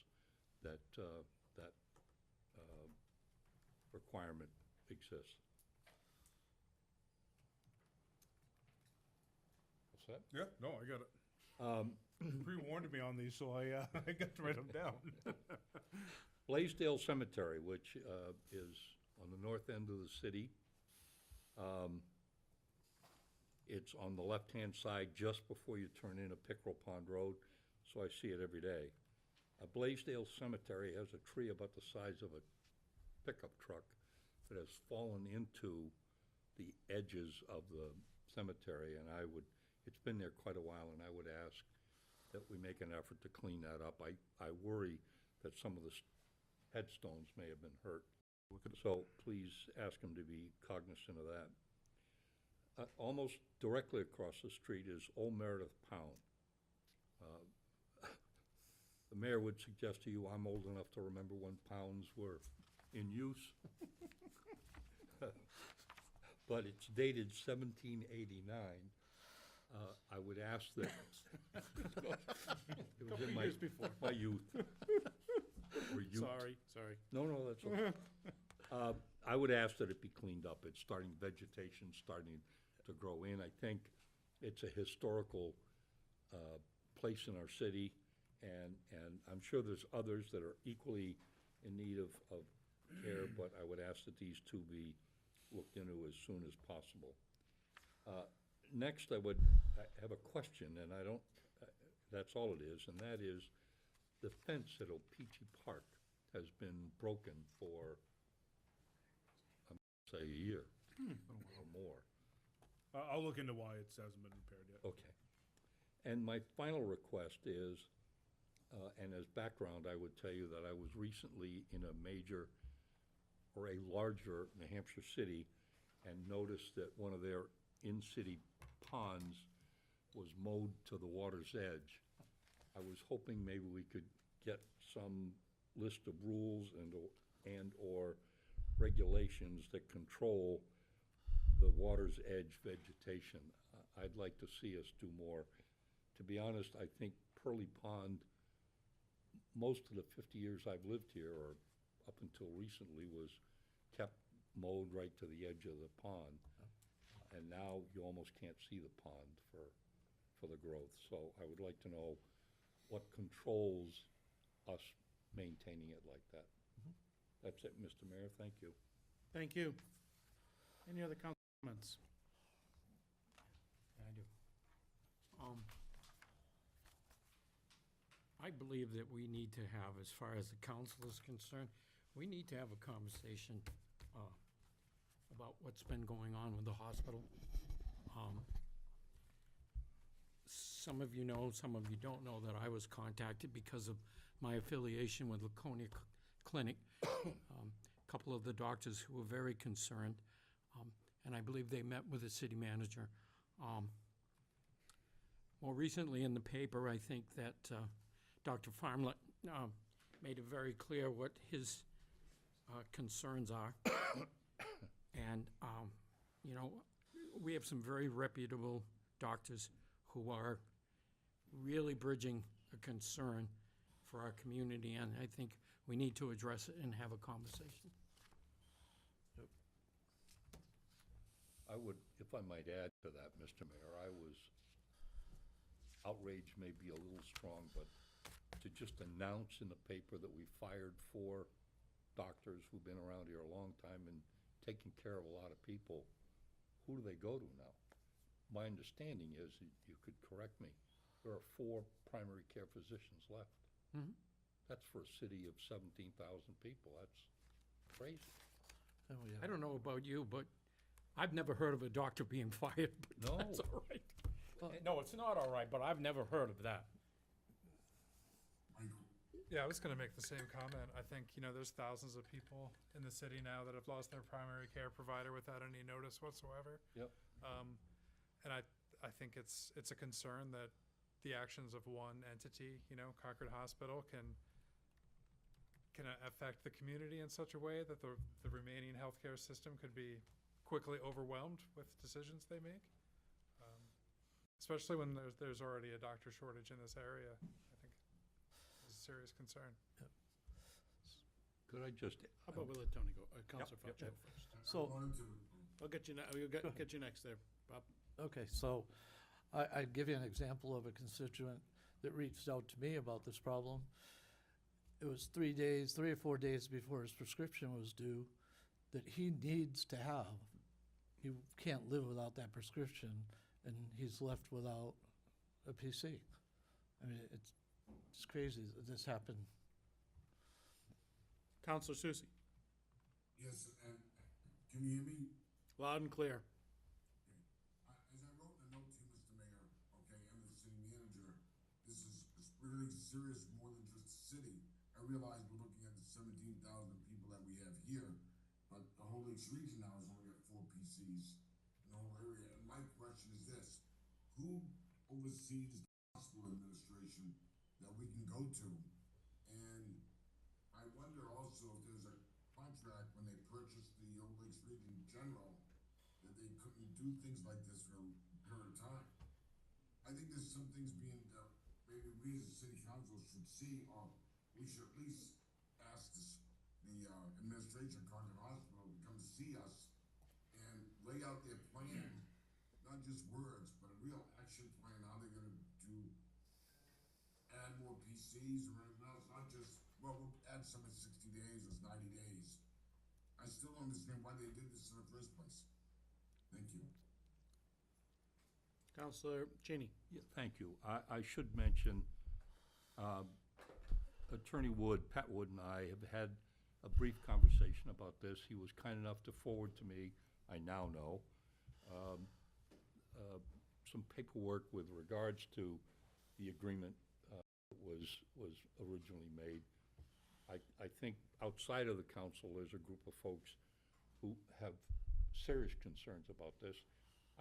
that that requirement exists. What's that? Yeah, no, I got it. Pre-warned me on these, so I, I got to write them down. Blaisdell Cemetery, which is on the north end of the city. It's on the left-hand side just before you turn into Pickerel Pond Road, so I see it every day. Blaisdell Cemetery has a tree about the size of a pickup truck that has fallen into the edges of the cemetery, and it's been there quite a while, and I would ask that we make an effort to clean that up. I worry that some of the headstones may have been hurt. So please ask them to be cognizant of that. Almost directly across the street is Old Meredith Pound. The mayor would suggest to you I'm old enough to remember when pounds were in use. But it's dated 1789. I would ask that. It was in my, my youth. Or youth. Sorry. No, that's okay. I would ask that it be cleaned up. It's vegetation starting to grow in. I think it's a historical place in our city, and I'm sure there's others that are equally in need of care, but I would ask that these two be looked into as soon as possible. Next, I have a question, and that's all it is, and that is the fence at O-Pee-Chee Park has been broken for, say, a year or more. I'll look into why it hasn't been repaired yet. Okay. And my final request is, and as background, I would tell you that I was recently in a major or a larger New Hampshire city and noticed that one of their in-city ponds was mowed to the water's edge. I was hoping maybe we could get some list of rules and/or regulations that control the water's edge vegetation. I'd like to see us do more. To be honest, I think Pearly Pond, most of the 50 years I've lived here, or up until recently, was kept mowed right to the edge of the pond. And now you almost can't see the pond for the growth. So I would like to know what controls us maintaining it like that. That's it, Mr. Mayor. Thank you. Thank you. Any other comments? I do. I believe that we need to have, as far as the council is concerned, we need to have a conversation about what's been going on with the hospital. Some of you know, some of you don't know that I was contacted because of my affiliation with Laconia Clinic. A couple of the doctors who were very concerned, and I believe they met with the city manager. More recently in the paper, I think that Dr. Farmlet made it very clear what his concerns are. And, you know, we have some very reputable doctors who are really bridging a concern for our community, and I think we need to address it and have a conversation. I would, if I might add to that, Mr. Mayor, I was outraged, may be a little strong, but to just announce in the paper that we fired 4 doctors who've been around here a long time and taking care of a lot of people, who do they go to now? My understanding is, you could correct me, there are 4 primary care physicians left. Mhm. That's for a city of 17,000 people. That's crazy. Oh, yeah. I don't know about you, but I've never heard of a doctor being fired, but No. that's all right. No, it's not all right, but I've never heard of that. Yeah, I was gonna make the same comment. I think, you know, there's thousands of people in the city now that have lost their primary care provider without any notice whatsoever. Yep. And I think it's a concern that the actions of one entity, you know, Concord Hospital, can affect the community in such a way that the remaining healthcare system could be quickly overwhelmed with decisions they make. Especially when there's already a doctor shortage in this area, I think it's a serious concern. Could I just? How about we let Tony go, Counselor Fauch go first? So, I'll get you, we'll get you next there, Bob. okay, so, I'd give you an example of a constituent that reached out to me about this problem. It was 3 or 4 days before his prescription was due that he needs to have. He can't live without that prescription, and he's left without a PC. I mean, it's crazy that this happened. Counselor Susie, Yes, and can you hear me? loud and clear. As I wrote in a note to you, Mr. Mayor, okay, and the city manager, this is really serious, more than just the city. I realize we're looking at the 17,000 people that we have here, but the whole Lakes region now has only got 4 PCs in the whole area. And my question is this: who oversees the hospital administration that we can go to? And I wonder also if there's a contract when they purchased the Old Lakes region in general, that they couldn't do things like this for a period of time. I think there's some things being, maybe we as a city council should see, or we should at least ask the administration of Concord Hospital to come see us and lay out their plan, not just words, but a real action plan, how they're gonna do, add more PCs or anything else, not just, well, we'll add some in 60 days, it's 90 days. I still don't understand why they did this in the first place. Thank you. Counselor Cheney. Yeah, thank you. I should mention, Attorney Wood, Pat Wood, and I have had a brief conversation about this. He was kind enough to forward to me, I now know, some paperwork with regards to the agreement that was originally made. I think outside of the council, there's a group of folks who have serious concerns about this.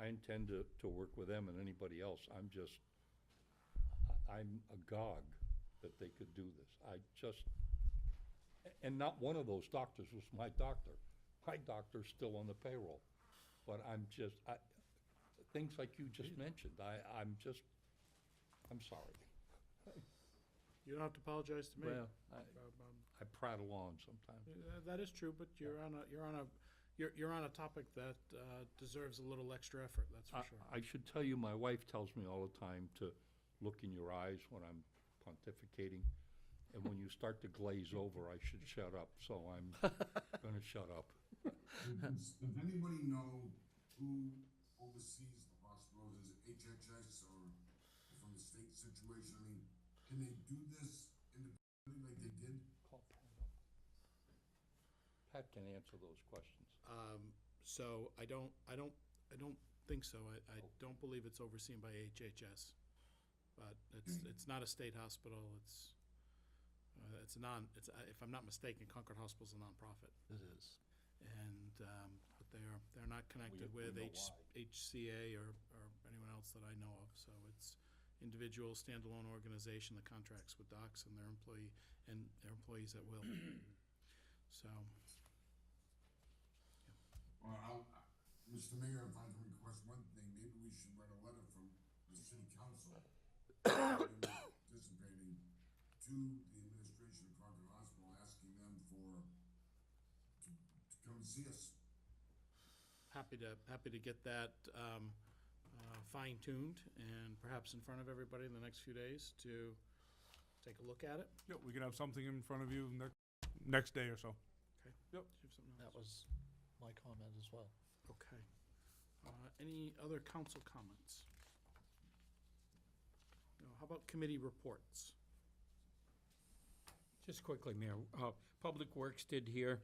I intend to work with them and anybody else. I'm agog that they could do this. And not one of those doctors was my doctor. My doctor's still on the payroll. But things like you just mentioned, I'm sorry. You don't have to apologize to me. Well, I prattle on sometimes. That is true, but you're on a topic that deserves a little extra effort, that's for sure. I should tell you, my wife tells me all the time to look in your eyes when I'm pontificating. And when you start to glaze over, I should shut up. So I'm going to shut up. Does anybody know who oversees the hospitals? Is it HHS or from the state situation? I mean, can they do this independently like they did? Pat can answer those questions. So I don't think so. I don't believe it's overseen by HHS. But it's not a state hospital. If I'm not mistaken, Concord Hospital's a nonprofit. It is. And, but they're not connected We with know why. HCA or anyone else that I know of. So it's individual standalone organization that contracts with docs and their employees at will. So. Well, Mr. Mayor, if I can request one thing, maybe we should write a letter from the city council participating to the administration of Concord Hospital, asking them to come and see us. Happy to get that fine-tuned and perhaps in front of everybody in the next few days to take a look at it. Yep, we can have something in front of you next day or so. Okay. Yep. Do you have something That else? was my comment as well. Okay. Any other council comments? No, how about committee reports? Just quickly, Mayor, Public Works did hear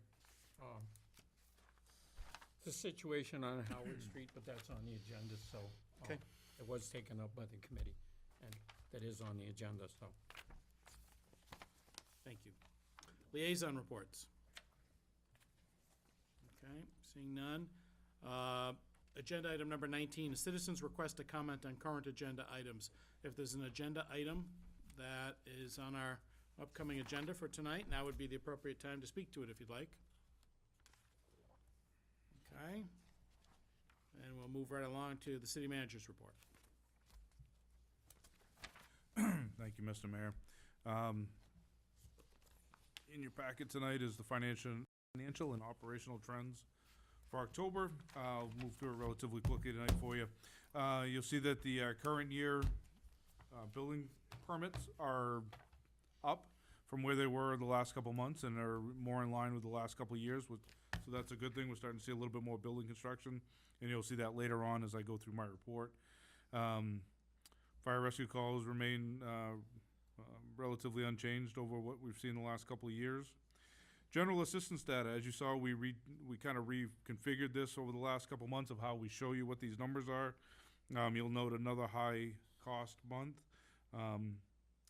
the situation on Howard Street, but that's on the agenda, so. Okay. It was taken up by the committee, and that is on the agenda, so. Thank you. Liaison reports. Okay, seeing none. Agenda item number 19, citizens request to comment on current agenda items. If there's an agenda item that is on our upcoming agenda for tonight, now would be the appropriate time to speak to it if you'd like. Okay. And we'll move right along to the city manager's report. Thank you, Mr. Mayor. In your packet tonight is the financial and operational trends For October, I'll move through it relatively quickly tonight for you. You'll see that the current year building permits are up from where they were the last couple months and are more in line with the last couple years. So that's a good thing. We're starting to see a little bit more building construction, and you'll see that later on as I go through my report. Fire rescue calls remain relatively unchanged over what we've seen the last couple of years. General assistance data, as you saw, we kind of reconfigured this over the last couple months of how we show you what these numbers are. You'll note another high cost month,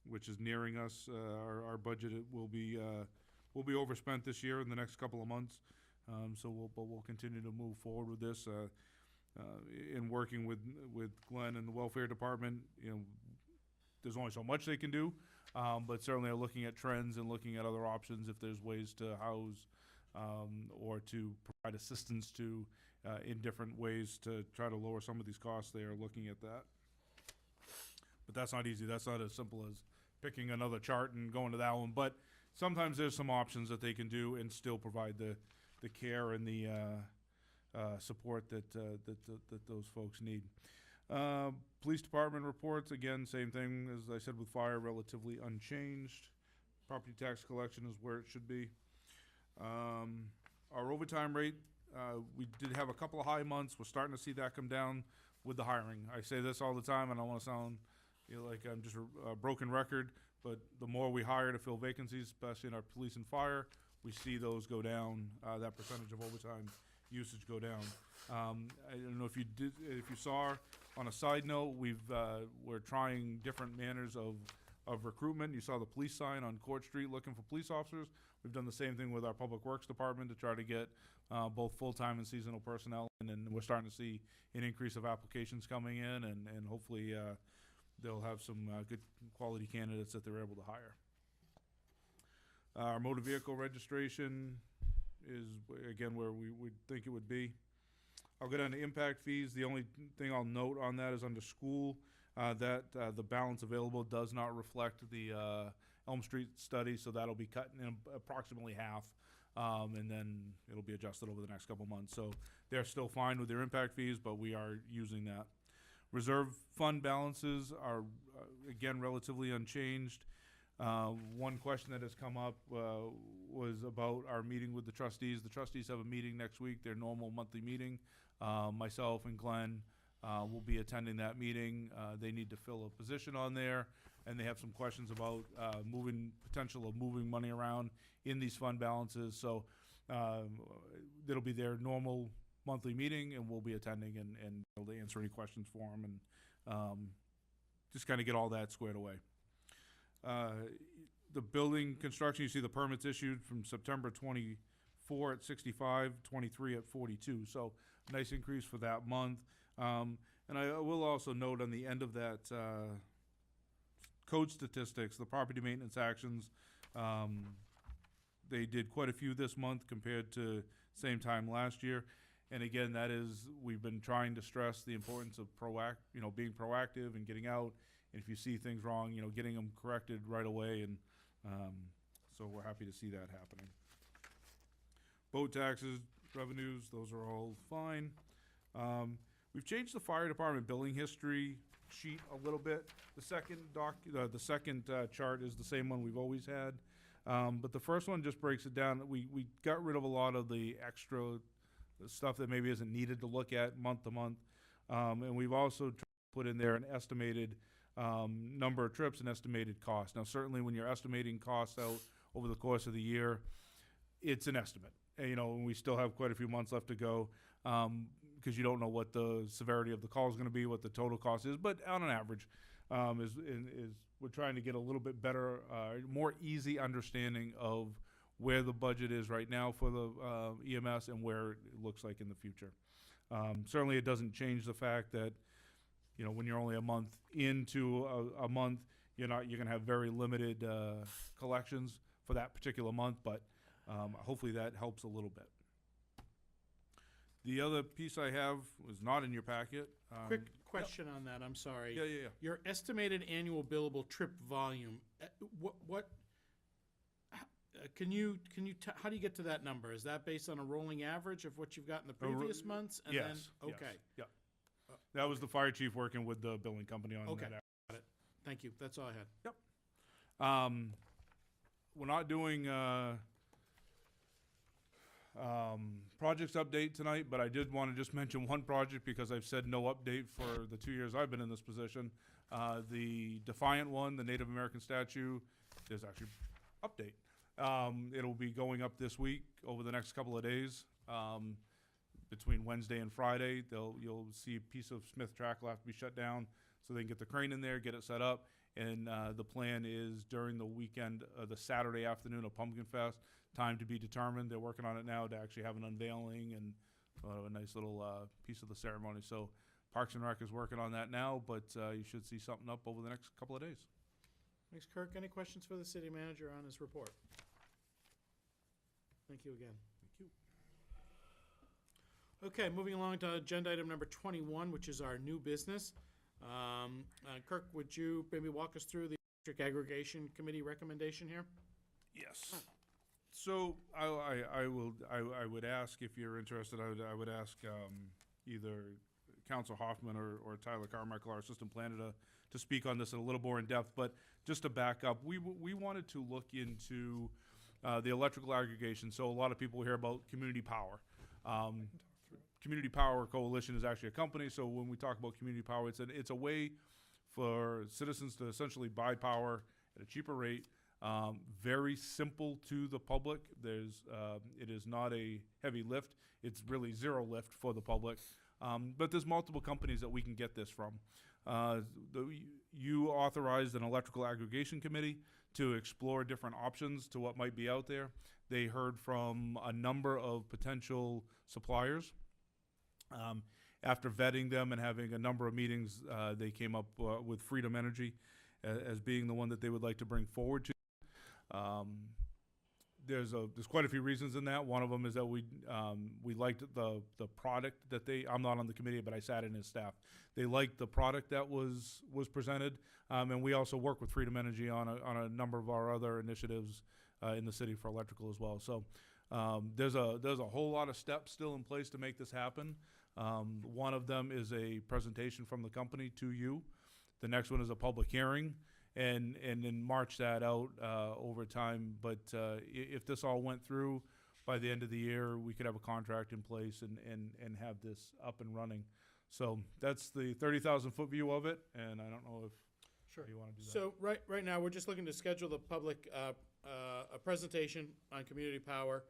which is nearing us. Our budget will be overspent this year in the next couple of months. But we'll continue to move forward with this. In working with Glenn and the welfare department, there's only so much they can do, but certainly are looking at trends and looking at other options if there's ways to house or to provide assistance to in different ways to try to lower some of these costs. They are looking at that. But that's not easy. That's not as simple as picking another chart and going to that one. But sometimes there's some options that they can do and still provide the care and the support that those folks need. Police department reports, again, same thing as I said with fire, relatively unchanged. Property tax collection is where it should be. Our overtime rate, we did have a couple of high months. We're starting to see that come down with the hiring. I say this all the time, and I don't want to sound like I'm just a broken record, but the more we hire to fill vacancies, especially in our police and fire, we see those go down, that percentage of overtime usage go down. I don't know if you saw, on a side note, we're trying different manners of recruitment. You saw the police sign on Court Street looking for police officers. We've done the same thing with our Public Works Department to try to get both full-time and seasonal personnel, and then we're starting to see an increase of applications coming in, and hopefully they'll have some good quality candidates that they're able to hire. Our motor vehicle registration is, again, where we would think it would be. I'll go down to impact fees. The only thing I'll note on that is under school, that the balance available does not reflect the Elm Street study, so that'll be cut in approximately half, and then it'll be adjusted over the next couple months. So they're still fine with their impact fees, but we are using that. Reserve fund balances are, again, relatively unchanged. One question that has come up was about our meeting with the trustees. The trustees have a meeting next week, their normal monthly meeting. Myself and Glenn will be attending that meeting. They need to fill a position on there, and they have some questions about potential of moving money around in these fund balances. So it'll be their normal monthly meeting, and we'll be attending and be able to answer any questions for them and just kind of get all that squared away. The building construction, you see the permits issued from September 24 at 65, 23 at 42. So nice increase for that month. And I will also note on the end of that code statistics, the property maintenance actions, they did quite a few this month compared to same time last year. And again, that is, we've been trying to stress the importance of being proactive and getting out. And if you see things wrong, getting them corrected right away. And so we're happy to see that happening. Boat taxes, revenues, those are all fine. We've changed the fire department billing history sheet a little bit. The second chart is the same one we've always had. But the first one just breaks it down. We got rid of a lot of the extra stuff that maybe isn't needed to look at month to month. And we've also put in there an estimated number of trips and estimated cost. Now, certainly when you're estimating costs out over the course of the year, it's an estimate. And we still have quite a few months left to go because you don't know what the severity of the call is going to be, what the total cost is. But on an average, we're trying to get a little bit better, more easy understanding of where the budget is right now for the EMS and where it looks like in the future. Certainly, it doesn't change the fact that when you're only a month into a month, you're going to have very limited collections for that particular month, but hopefully that helps a little bit. The other piece I have was not in your packet. Quick question on that, I'm sorry. Yeah. Your estimated annual billable trip volume, how do you get to that number? Is that based on a rolling average of what you've got in the previous months? And then, Yes. okay, Yeah. That was the fire chief working with the billing company on Okay. that. got it. Thank you. That's all I had. We're not doing projects update tonight, but I did want to just mention one project because I've said no update for the 2 years I've been in this position. The Defiant one, the Native American statue, there's actually update. It'll be going up this week over the next couple of days. Between Wednesday and Friday, you'll see a piece of Smith track will have to be shut down so they can get the crane in there, get it set up. And the plan is during the weekend, the Saturday afternoon of Pumpkin Fest, time to be determined. They're working on it now to actually have an unveiling and a nice little piece of the ceremony. So Parks and Rec is working on that now, but you should see something up over the next couple of days. Thanks, Kirk. Any questions for the city manager on his report? Thank you again. Thank you. Okay, moving along to agenda item number 21, which is our new business. Kirk, would you maybe walk us through the Electric Aggregation Committee recommendation here? Yes. So I would ask, if you're interested, I would ask either Council Hoffman or Tyler Carmichael, our assistant planner, to speak on this in a little more in depth. But just to back up, we wanted to look into the electrical aggregation. So a lot of people hear about community power. Community Power Coalition is actually a company, so when we talk about community power, it's a way for citizens to essentially buy power at a cheaper rate. Very simple to the public. It is not a heavy lift. It's really zero lift for the public. But there's multiple companies that we can get this from. You authorized an electrical aggregation committee to explore different options to what might be out there. They heard from a number of potential suppliers. After vetting them and having a number of meetings, they came up with Freedom Energy as being the one that they would like to bring forward to. There's quite a few reasons in that. One of them is that we liked the product that I'm not on the committee, but I sat in as staff. They liked the product that was presented, and we also work with Freedom Energy on a number of our other initiatives in the city for electrical as well. So there's a whole lot of steps still in place to make this happen. One of them is a presentation from the company to you. The next one is a public hearing, and then march that out over time. But if this all went through by the end of the year, we could have a contract in place and have this up and running. So that's the 30,000-foot view of it, and I don't know if you want to do that. So right now, we're just looking to schedule the public, a presentation on community power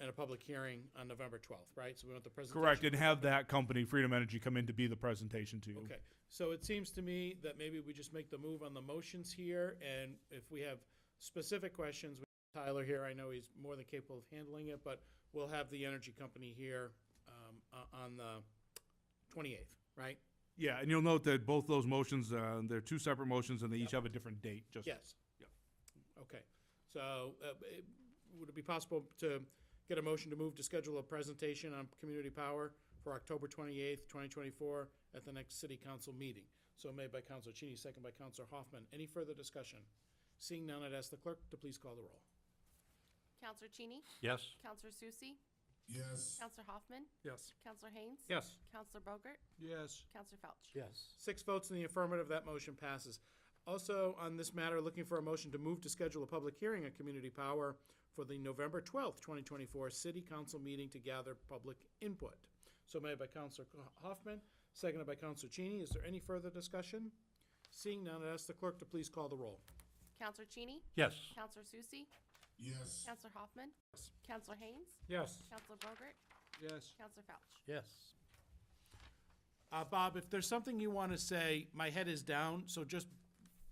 and a public hearing on November 12th, right? So we want the presentation. Correct, and have that company, Freedom Energy, come in to be the presentation to you. Okay, so it seems to me that maybe we just make the move on the motions here, and if we have specific questions, we have Tyler here, I know he's more than capable of handling it, but we'll have the energy company here on the 28th, right? Yeah, and you'll note that both those motions, they're two separate motions, and they each have a different date. Yes. Yep. Okay, so would it be possible to get a motion to move to schedule a presentation on community power for October 28th, 2024 at the next city council meeting? So made by Councilor Cheney, second by Councilor Hoffman. Any further discussion? Seeing none, I'd ask the clerk to please call the roll. Counselor Cheney? Yes? Counselor Susie? Yes. Counselor Hoffman? Yes. Counselor Haynes? Yes. Counselor Bogart? Yes. Counselor Felch? Yes. 6 votes in the affirmative, that motion passes. Also, on this matter, looking for a motion to move to schedule a public hearing on community power for the November 12th, 2024 City Council meeting to gather public input. So made by Counselor Hoffman, seconded by Counselor Cheney. Is there any further discussion? Seeing none, I'd ask the clerk to please call the roll. Counselor Cheney? Yes. Counselor Susie? Yes. Counselor Hoffman? Yes. Counselor Haynes? Yes. Counselor Bogart? Yes. Counselor Felch? Yes. Bob, if there's something you want to say, my head is down, so just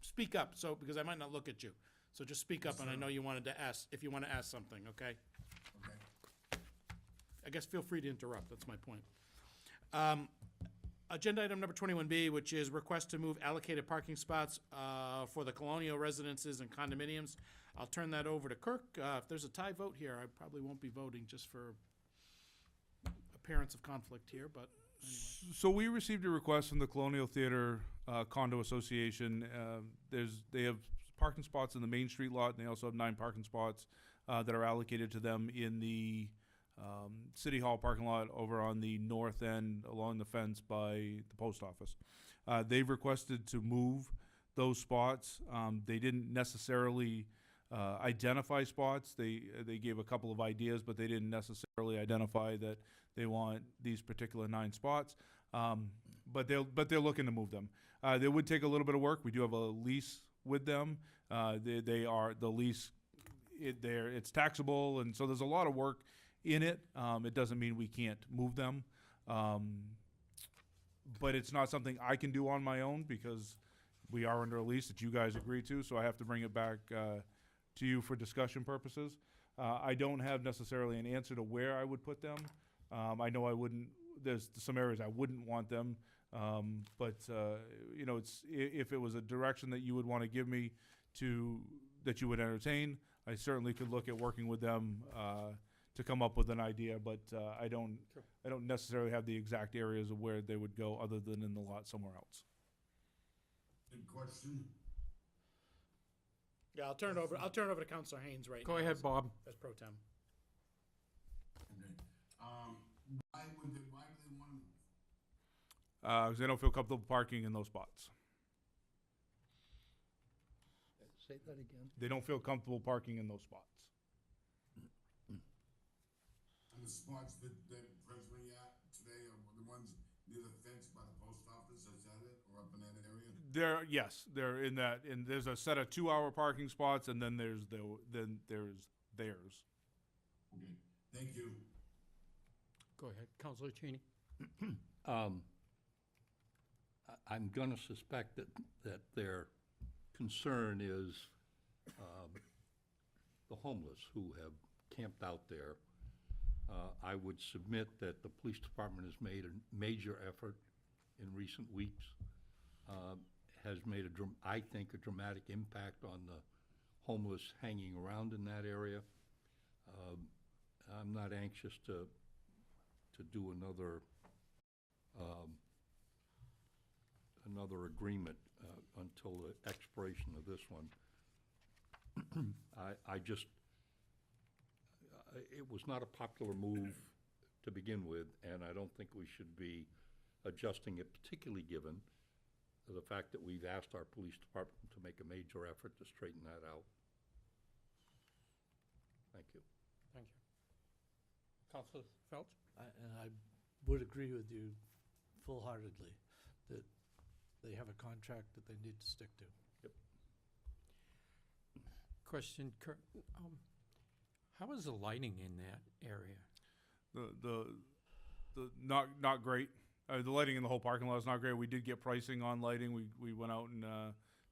speak up, because I might not look at you. So just speak up, and I know you wanted to ask, if you want to ask something, okay? Okay. I guess feel free to interrupt, that's my point. Agenda item number 21B, which is request to move allocated parking spots for the colonial residences and condominiums. I'll turn that over to Kirk. If there's a tie vote here, I probably won't be voting just for appearance of conflict here, but anyway. So we received a request from the Colonial Theater Condo Association. They have parking spots in the Main Street lot, and they also have 9 parking spots that are allocated to them in the City Hall parking lot over on the north end along the fence by the post office. They've requested to move those spots. They didn't necessarily identify spots. They gave a couple of ideas, but they didn't necessarily identify that they want these particular 9 spots. But they're looking to move them. They would take a little bit of work. We do have a lease with them. They are the lease. It's taxable, and so there's a lot of work in it. It doesn't mean we can't move them, but it's not something I can do on my own because we are under a lease that you guys agreed to. So I have to bring it back to you for discussion purposes. I don't have necessarily an answer to where I would put them. I know I wouldn't. There's some areas I wouldn't want them, but you know, if it was a direction that you would want to give me that you would entertain, I certainly could look at working with them to come up with an idea. But I don't necessarily have the exact areas of where they would go, other than in the lot somewhere else. Good question. Yeah, I'll turn it over to Councilor Haynes right now. Go ahead, Bob. As pro tem. Okay. Why do they want to? Because they don't feel comfortable parking in those spots. Say that again? They don't feel comfortable parking in those spots. And the spots that presently at today are the ones near the fence by the post office, is that it, or up in that area? They're in that, and there's a set of 2-hour parking spots, and then there's theirs. Okay, thank you. Go ahead, Counselor Cheney. I'm gonna suspect that their concern is the homeless who have camped out there. I would submit that the police department has made a major effort in recent weeks, has made I think a dramatic impact on the homeless hanging around in that area. I'm not anxious to do another agreement until the expiration of this one. It was not a popular move to begin with, and I don't think we should be adjusting it, particularly given the fact that we've asked our police department to make a major effort to straighten that out. Thank you. Thank you. Counselor Felch? And I would agree with you full-heartedly that they have a contract that they need to stick to. Question, Kurt, how is the lighting in that area? Not great. The lighting in the whole parking lot is not great. We did get pricing on lighting. We went out and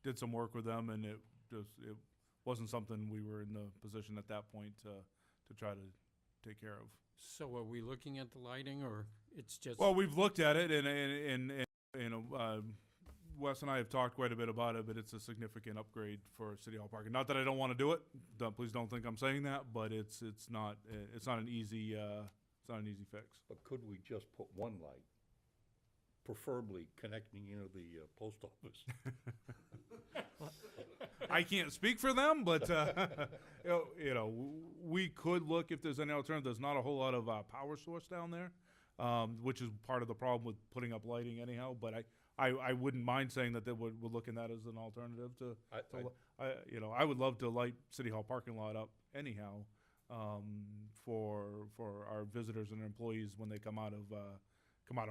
did some work with them, and it wasn't something we were in the position at that point to try to take care of. So are we looking at the lighting, or it's just? Well, we've looked at it, and you know, Wes and I have talked quite a bit about it, but it's a significant upgrade for City Hall parking. Not that I don't want to do it. Please don't think I'm saying that, but it's not an easy fix. But could we just put one light, preferably connecting into the post office? I can't speak for them, but you know, we could look if there's any alternative. There's not a whole lot of power source down there, which is part of the problem with putting up lighting anyhow. But I wouldn't mind saying that we're looking at as an alternative to. You know, I would love to light City Hall parking lot up anyhow, for our visitors and employees when they come out of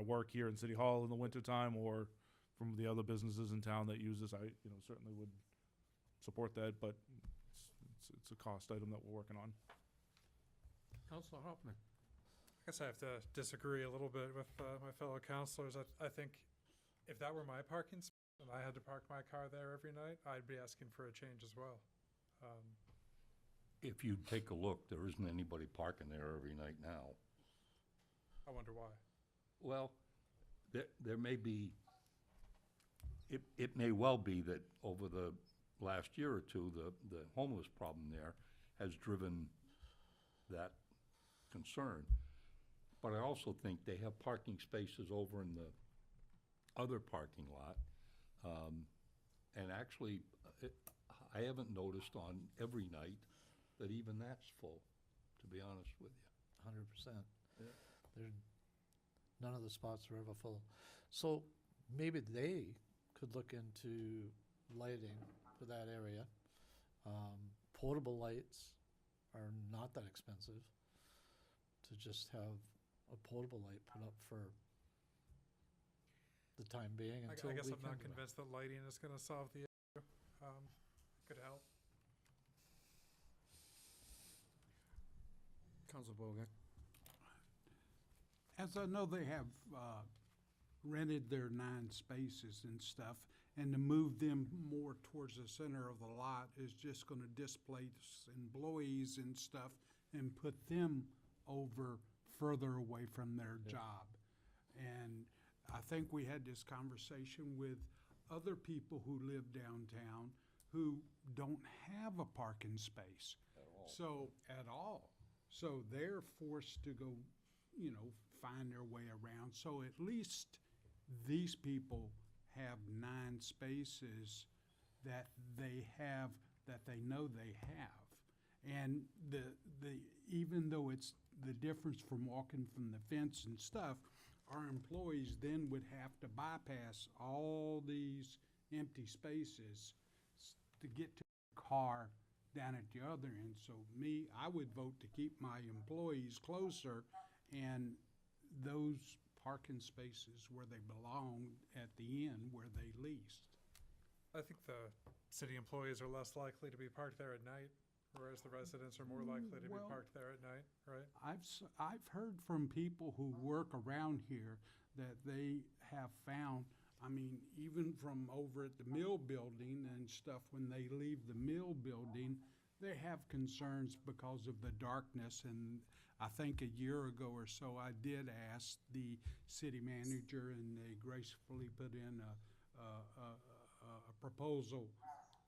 work here in City Hall in the wintertime, or from the other businesses in town that use this. I certainly would support that, but it's a cost item that we're working on. Counselor Hoffman? I guess I have to disagree a little bit with my fellow councilors. I think if that were my parking spot and I had to park my car there every night, I'd be asking for a change as well. If you take a look, there isn't anybody parking there every night now. I wonder why. Well, there may be, it may well be that over the last year or two, the homeless problem there has driven that concern. But I also think they have parking spaces over in the other parking lot. And actually, I haven't noticed on every night that even that's full, to be honest with you. 100%. Yeah. There, none of the spots are ever full. So maybe they could look into lighting for that area. Portable lights are not that expensive to just have a portable light put up for the time being I until we guess can I'm not do that. convinced that lighting is gonna solve the issue. Could help. Council Bogart? As I know, they have rented their 9 spaces and stuff, and to move them more towards the center of the lot is just gonna displace employees and stuff and put them over further away from their job. And I think we had this conversation with other people who live downtown who don't have a parking space. So, at all. So they're forced to go, find their way around. So at least these people have 9 spaces that they have, that they know they have. And even though it's the difference from walking from the fence and stuff, our employees then would have to bypass all these empty spaces to get to the car down at the other end. So I would vote to keep my employees closer and those parking spaces where they belong at the end where they leased. I think the city employees are less likely to be parked there at night, whereas the residents are more likely to be Well- parked there at night, right? I've heard from people who work around here that they have found, even from over at the mill building and stuff, when they leave the mill building, they have concerns because of the darkness. And I think a year ago or so, I did ask the city manager, and they gracefully put in a proposal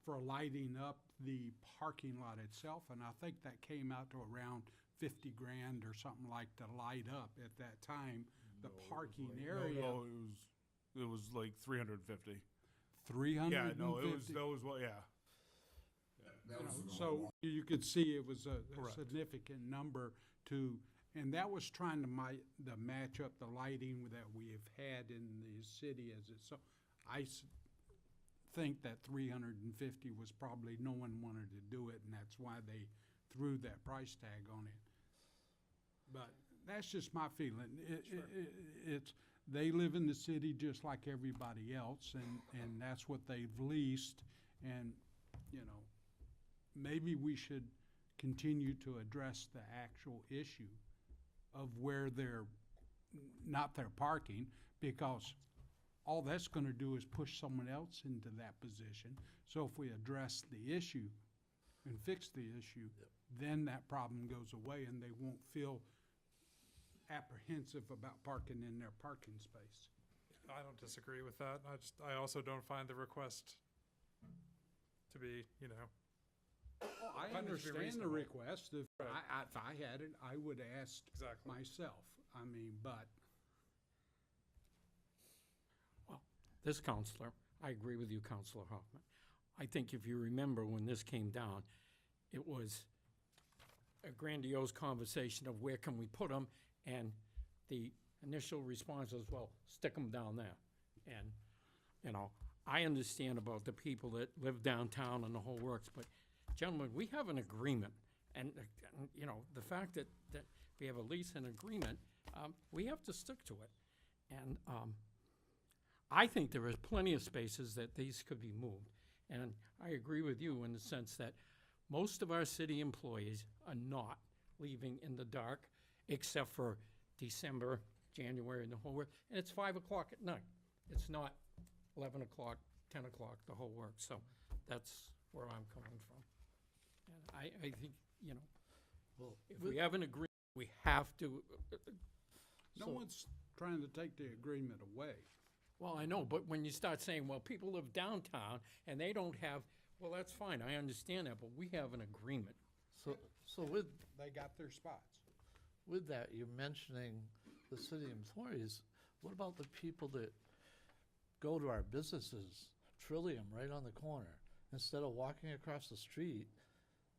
for lighting up the parking lot itself, and I think that came out to around 50 grand or something like to light up at that time, the parking area. No, it was like 350. 350. Yeah, no, that was what, yeah. So you could see it was a Correct. significant number and that was trying to match up the lighting that we have had in the city as it, so I think that 350 was probably, no one wanted to do it, and that's why they threw that price tag on it. But that's just my feeling. They live in the city just like everybody else, and that's what they've leased, and, maybe we should continue to address the actual issue of where they're not their parking, because all that's gonna do is push someone else into that position. So if we address the issue and fix the issue, then that problem goes away and they won't feel apprehensive about parking in their parking space. I don't disagree with that. I also don't find the request to be, I find it to be understand the reasonable. request. If Right. if I had it, I would ask exactly. myself. But This counselor, I agree with you, Counselor Hoffman. I think if you remember when this came down, it was a grandiose conversation of where can we put them, and the initial response was, well, stick them down there. And, I understand about the people that live downtown and the whole works, but gentlemen, we have an agreement. And the fact that we have a lease and agreement, we have to stick to it. And I think there is plenty of spaces that these could be moved. And I agree with you in the sense that most of our city employees are not leaving in the dark, except for December, January, and the whole work. And it's 5 o'clock at night. It's not 11 o'clock, 10 o'clock, the whole work. So that's where I'm coming from. And I think, Well, if we have an agreement, we have to, no one's trying to take the agreement away. well, I know, but when you start saying, well, people live downtown and they don't have, well, that's fine, I understand that, but we have an agreement. so with They got their spots. With that, you're mentioning the city employees. What about the people that go to our businesses, Trillium right on the corner, instead of walking across the street,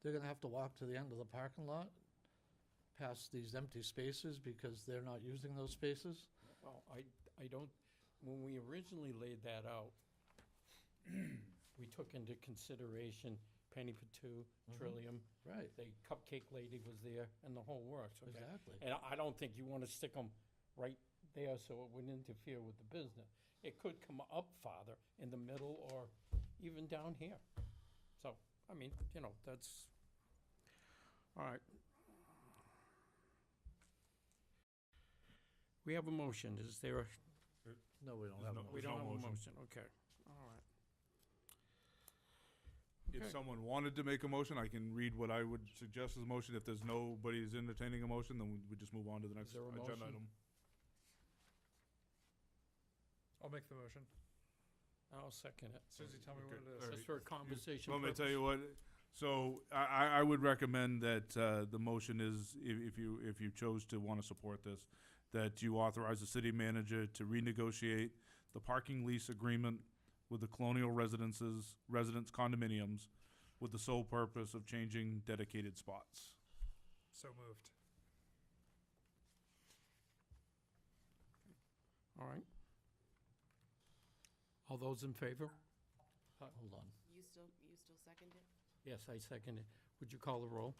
they're gonna have to walk to the end of the parking lot, past these empty spaces because they're not using those spaces. Well, I don't, when we originally laid that out, we took into consideration Penny for Two, Trillium. Right, The Cupcake Lady was there, and the whole works, okay? exactly. And I don't think you wanna stick them right there so it wouldn't interfere with the business. It could come up farther in the middle or even down here. So, I mean, you know, that's, all right. We have a motion. Is there a, No, we don't There's have no- a we There's don't no have a motion. motion, okay, all right. If Okay. someone wanted to make a motion, I can read what I would suggest as a motion. If there's nobody who's entertaining a motion, then we just move on to the next there a agenda motion? item. I'll make the motion. I'll second it. Susie, tell me what Okay, it all is. right. Just for a conversation Let me purpose. tell you what, so I would recommend that the motion is, if you chose to want to support this, that you authorize the city manager to renegotiate the parking lease agreement with the Colonial residents condominiums with the sole purpose of changing dedicated spots. So moved. All right. All those in favor? Hold on. You still second it? Yes, I second it. Would you call the roll?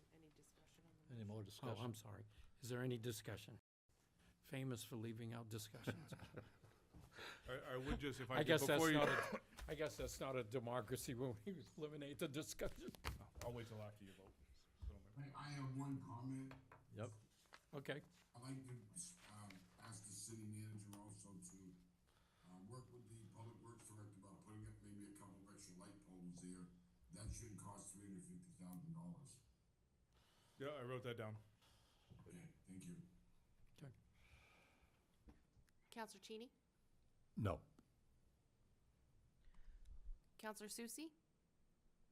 Is there any discussion on the Any more Oh, discussion? I'm sorry. Is there any discussion? Famous for leaving out discussions. I would just, if I I could, guess that's before you, not a, I guess that's not a democracy when we eliminate the discussion. I'll wait till after you vote. Hey, I have one comment. Yep. Okay, I'd like to, ask the city manager also to, work with the public works director about putting up maybe a couple of extra light poles there. That shouldn't cost $350,000. Yeah, I wrote that down. Okay, thank you. Counselor Cheney? No. Counselor Susie?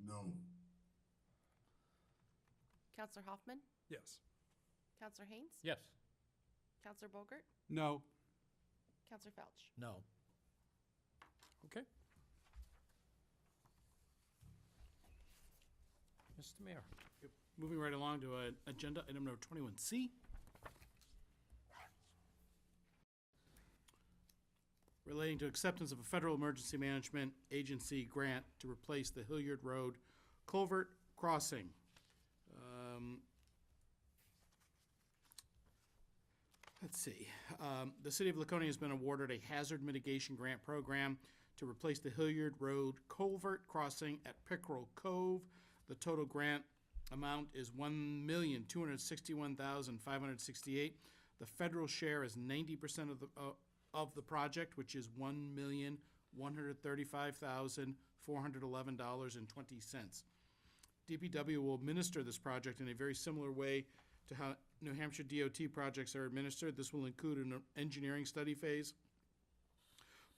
No. Counselor Hoffman? Yes. Counselor Haynes? yes. Counselor Bogart? No, Counselor Felch? No. Okay. Mr. Mayor. Moving right along to agenda item number 21C. Relating to acceptance of a federal emergency management agency grant to replace the Hilliard Road culvert crossing. Let's see. The city of Laconia has been awarded a hazard mitigation grant program to replace the Hilliard Road culvert crossing at Pickerel Cove. The total grant amount is $1,261,568. The federal share is 90% of the project, which is $1,135,411.20. DPW will administer this project in a very similar way to how New Hampshire DOT projects are administered. This will include an engineering study phase,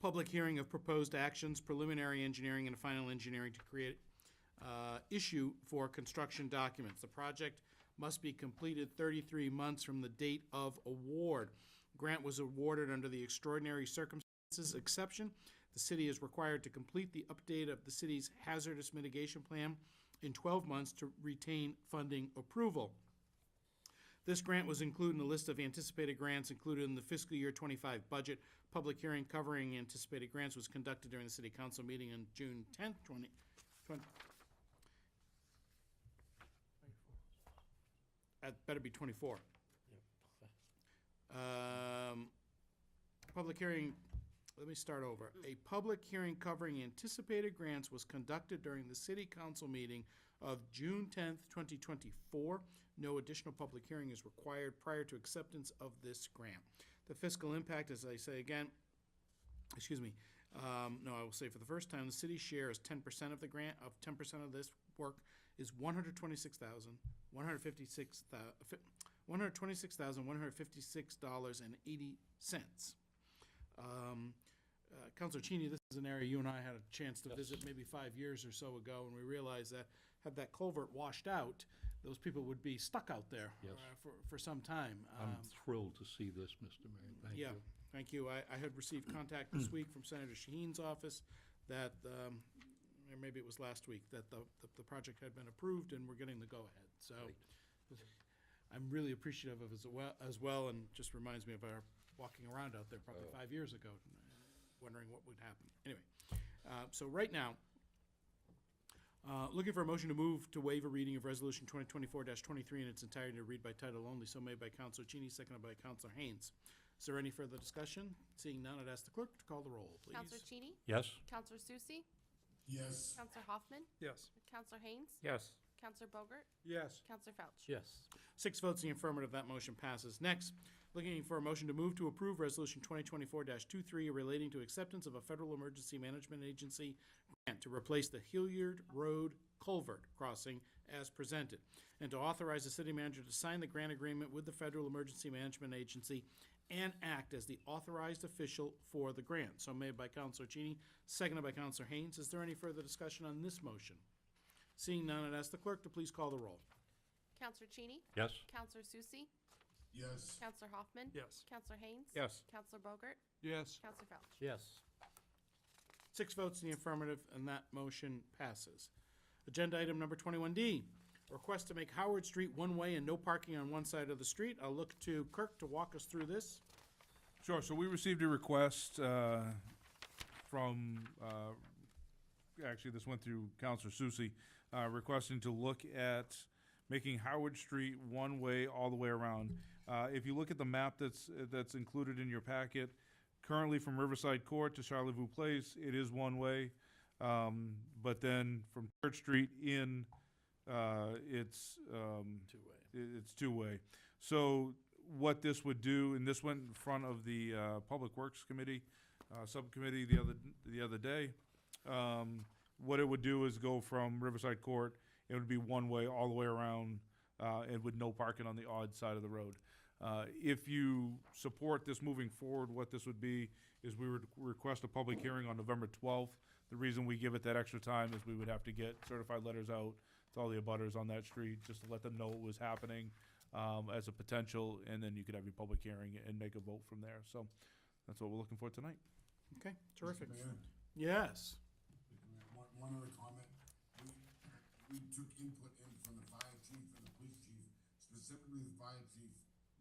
public hearing of proposed actions, preliminary engineering, and final engineering to create issue for construction documents. The project must be completed 33 months from the date of award. Grant was awarded under the extraordinary circumstances exception. The city is required to complete the update of the city's hazardous mitigation plan in 12 months to retain funding approval. This grant was included in the list of anticipated grants included in the fiscal year 25 budget. Public hearing covering anticipated grants was conducted during the city council meeting on June 10th, 2020. That better be 24. Public hearing, let me start over. A public hearing covering anticipated grants was conducted during the city council meeting of June 10th, 2024. No additional public hearing is required prior to acceptance of this grant. The fiscal impact, as I say again, I will say for the first time, the city's share is 10% of the grant, of 10% of this work is $126,156.80. Councilor Cheney, this is an area you and I had a chance to visit maybe 5 years or so ago, and we realized that had that culvert washed out, those people would be stuck out there Yes. for some time. I'm thrilled to see this, Mr. Mayor. Thank you. Yeah, thank you. I had received contact this week from Senator Shaheen's office. that, or maybe it was last week, that the project had been approved and we're getting the go-ahead. So I'm really appreciative of it as well, and just reminds me of our walking around out there probably 5 years ago, wondering what would happen. Anyway, so right now, looking for a motion to move to waive a reading of Resolution 2024-23 in its entirety, to read by title only, so made by Counselor Cheney, seconded by Counselor Haynes. Is there any further discussion? Seeing none, I'd ask the clerk to call the roll, please. Counselor Cheney? Yes? Counselor Susie? Yes. Counselor Hoffman? Yes. Counselor Haynes? Yes. Counselor Bogart? Yes. Counselor Felch? Yes. 6 votes in the affirmative, that motion passes. Next, looking for a motion to move to approve Resolution 2024-23 relating to acceptance of a Federal Emergency Management Agency grant to replace the Hilliard Road culvert crossing as presented, and to authorize the city manager to sign the grant agreement with the Federal Emergency Management Agency and act as the authorized official for the grant. So made by Counselor Cheney, seconded by Counselor Haynes. Is there any further discussion on this motion? Seeing none, I'd ask the clerk to please call the roll. Counselor Cheney? Yes? Counselor Susie? Yes. Counselor Hoffman? Yes. Counselor Haynes? Yes. Counselor Bogart? Yes. Counselor Felch? Yes. 6 votes in the affirmative, and that motion passes. Agenda item number 21D, request to make Howard Street one-way and no parking on one side of the street. I'll look to Kirk to walk us through this. Sure, so we received a request from, actually, this went through Counselor Susie, requesting to look at making Howard Street one-way all the way around. If you look at the map that's included in your packet, currently from Riverside Court to Charlevoix Place, it is one-way. But then from Church Street in, it's Two-way. it's two-way. So what this would do, and this went in front of the Public Works Committee, subcommittee the other day. What it would do is go from Riverside Court, it would be one way all the way around, and with no parking on the odd side of the road. If you support this moving forward, what this would be is we would request a public hearing on November 12th. The reason we give it that extra time is we would have to get certified letters out to all the abutters on that street, just to let them know it was happening as a potential, and then you could have your public hearing and make a vote from there. So that's what we're looking for tonight. Okay, terrific. Mr. Mayor, Yes. one other comment. We took input in from the fire chief and the police chief, specifically the fire chief,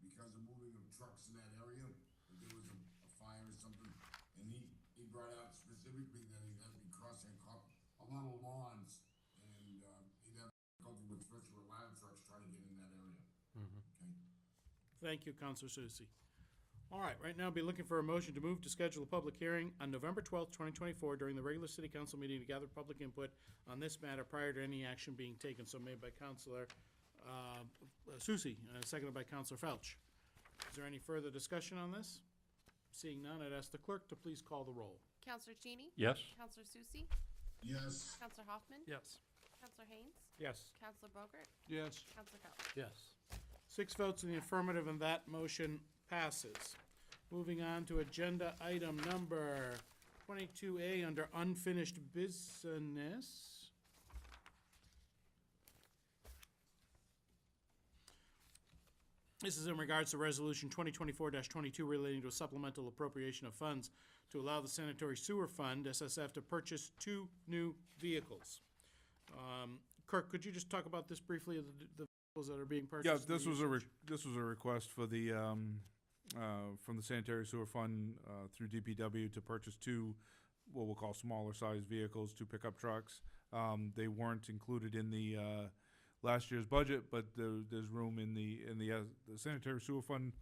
because of moving of trucks in that area, if there was a fire or something, and he brought out specifically that he'd have to be crossing a lot of lawns, and he'd have difficulty with, especially with ladder trucks trying to get in that area. Okay? Thank you, Counselor Susie. All right, right now, I'll be looking for a motion to move to schedule a public hearing on November 12th, 2024, during the regular city council meeting to gather public input on this matter prior to any action being taken. So made by Counselor Susie, seconded by Counselor Felch. Is there any further discussion on this? Seeing none, I'd ask the clerk to please call the roll. Counselor Cheney? Yes? Counselor Susie? Yes. Counselor Hoffman? Yes. Counselor Haynes? Yes. Counselor Bogart? Yes. Counselor Felch? Yes. 6 votes in the affirmative, and that motion passes. Moving on to agenda item number 22A under unfinished business. This is in regards to Resolution 2024-22 relating to a supplemental appropriation of funds to allow the Sanitary Sewer Fund, SSF, to purchase 2 new vehicles. Kirk, could you just talk about this briefly, the vehicles that are being purchased? Yeah, and the this was a request for the, from the Sanitary Sewer Fund, through DPW to purchase 2, what we'll call smaller sized vehicles, 2 pickup trucks. They weren't included in the, last year's budget, but there's room in the Sanitary Sewer Fund,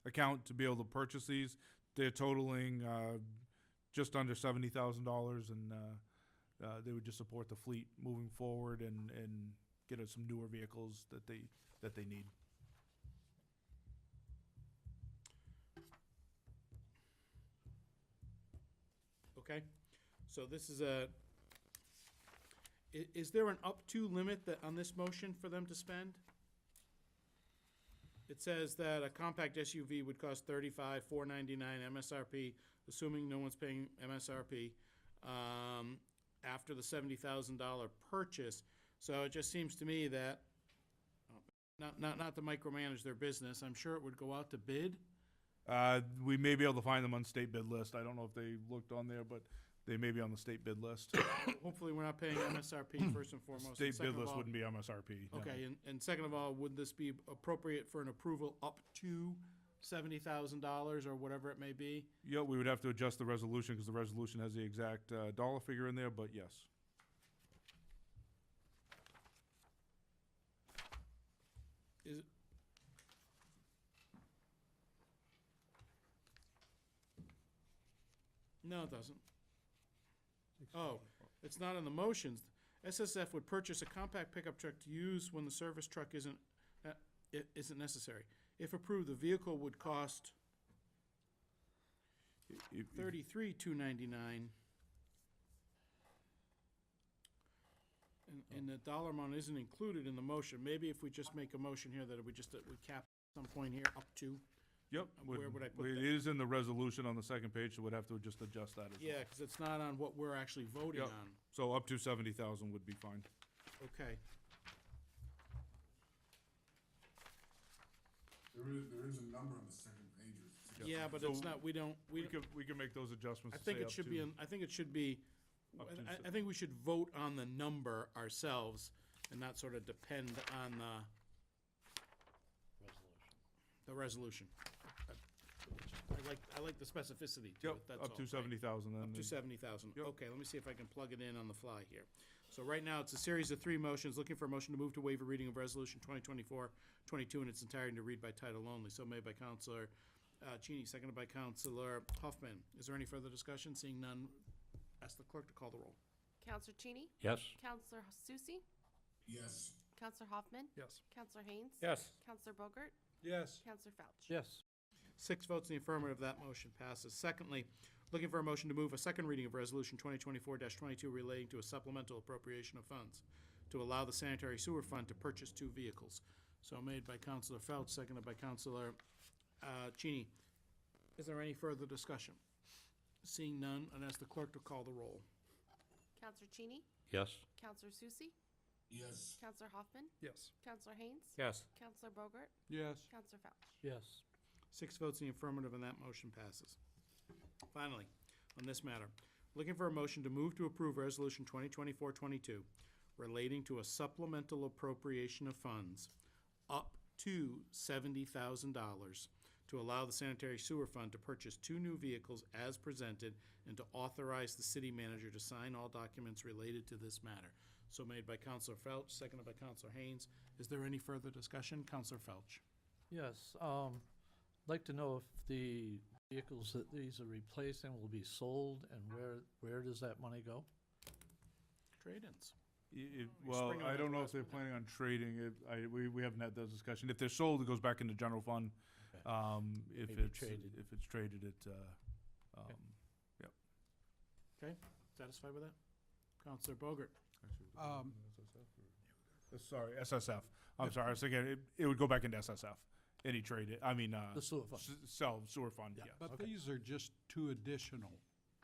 account to be able to purchase these. They're totaling, just under $70,000, and, they would just support the fleet moving forward and get us some newer vehicles that they need. Okay, so this is is there an up to limit that, on this motion for them to spend? It says that a compact SUV would cost $35,499 MSRP, assuming no one's paying MSRP, after the $70,000 purchase. So it just seems to me that, not to micromanage their business, I'm sure it would go out to bid, We may be able to find them on state bid list. I don't know if they looked on there, but they may be on the state bid list. Hopefully, we're not paying MSRP first and foremost. and State second bid of list all- wouldn't be MSRP. no. Okay, and second of all, would this be appropriate for an approval up to $70,000 or whatever it may be? Yeah, we would have to adjust the resolution because the resolution has the exact dollar figure in there, but yes. Is it? No, it doesn't. Oh, it's not in the motions. SSF would purchase a compact pickup truck to use when the service truck isn't necessary. If approved, the vehicle would cost $33,299. And the dollar amount isn't included in the motion. Maybe if we just make a motion here that we cap at some point here up to. Yep. Where would I put It that? is in the resolution on the second page, so we'd have to just adjust that as well. Yeah, because it's not on what we're actually voting Yep. on. So up to 70,000 would be fine. Okay. There is a number on the second page. It's Yeah, but So it's not, we We can make those adjustments. I to think say it up should to- be, I think it should be, Up to I think we should vote on the number ourselves and not sort of depend on the resolution. I like the specificity to Yep, it, that's up all, to right? 70,000 then. Up to 70,000. Yep. Okay, let me see if I can plug it in on the fly here. So right now, it's a series of three motions, looking for a motion to move to waive a reading of Resolution 2024-22 in its entirety to read by title only. So made by Counselor Cheney, seconded by Counselor Hoffman. Is there any further discussion? Seeing none, ask the clerk to call the roll. Counselor Cheney? Yes? Counselor Susie? Yes. Counselor Hoffman? Yes. Counselor Haynes? Yes. Counselor Bogart? Yes. Counselor Felch? Yes. 6 votes in the affirmative, that motion passes. Secondly, looking for a motion to move a second reading of Resolution 2024-22 relating to a supplemental appropriation of funds to allow the sanitary sewer fund to purchase 2 vehicles. So made by Counselor Felch, seconded by Counselor Cheney. Is there any further discussion? Seeing none, I'd ask the clerk to call the roll. Counselor Cheney? Yes? Counselor Susie? Yes. Counselor Hoffman? Yes. Counselor Haynes? Yes. Counselor Bogart? Yes. Counselor Felch? Yes. 6 votes in the affirmative, and that motion passes. Finally, on this matter, looking for a motion to move to approve Resolution 2024-22 relating to a supplemental appropriation of funds up to $70,000 to allow the sanitary sewer fund to purchase 2 new vehicles as presented and to authorize the city manager to sign all documents related to this matter. So made by Counselor Felch, seconded by Counselor Haynes. Is there any further discussion? Counselor Felch. Yes, I'd like to know if the vehicles that these are replacing will be sold, and where does that money go? Trade-ins. Well, spring on I that don't know if last they're one. planning on trading it. We haven't had that discussion. If they're sold, it goes back into general fund. If Maybe it's traded. if it's traded, it. Okay, satisfied with that? Counselor Bogart. Sorry, SSF. I'm sorry. So again, it would go back into SSF. Any trade, The sewer fund. sewer fund, yes. But these are just 2 additional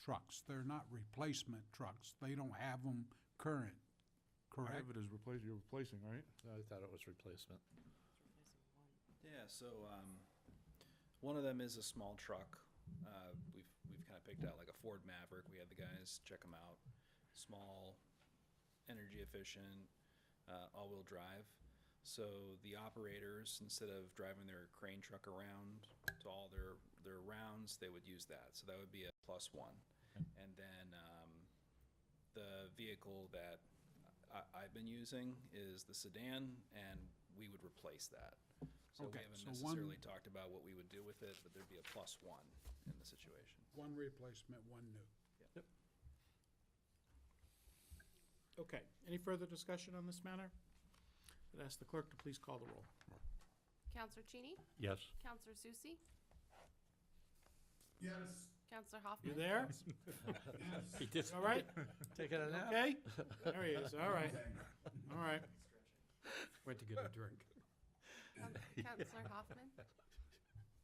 trucks. They're not replacement trucks. They don't have them current, I correct? have it as you're replacing, right? I thought it was replacement. Yeah, so, one of them is a small truck. We've kind of picked out like a Ford Maverick. We had the guys check them out. Small, energy efficient, all-wheel drive. So the operators, instead of driving their crane truck around to all their rounds, they would use that. So that would be a +1. And then the vehicle that I've been using is the sedan, and we would replace that. So we Okay, haven't so one- necessarily talked about what we would do with it, but there'd be a +1 in the situation. 1 replacement, 1 new. Okay, any further discussion on this matter? I'd ask the clerk to please call the roll. Counselor Cheney? Yes? Counselor Susie? Yes. Counselor Hoffman? You there? Yes. He did. All right? Taking a nap? Okay? There he is, all right, all right. Went to get a drink. Counselor Hoffman?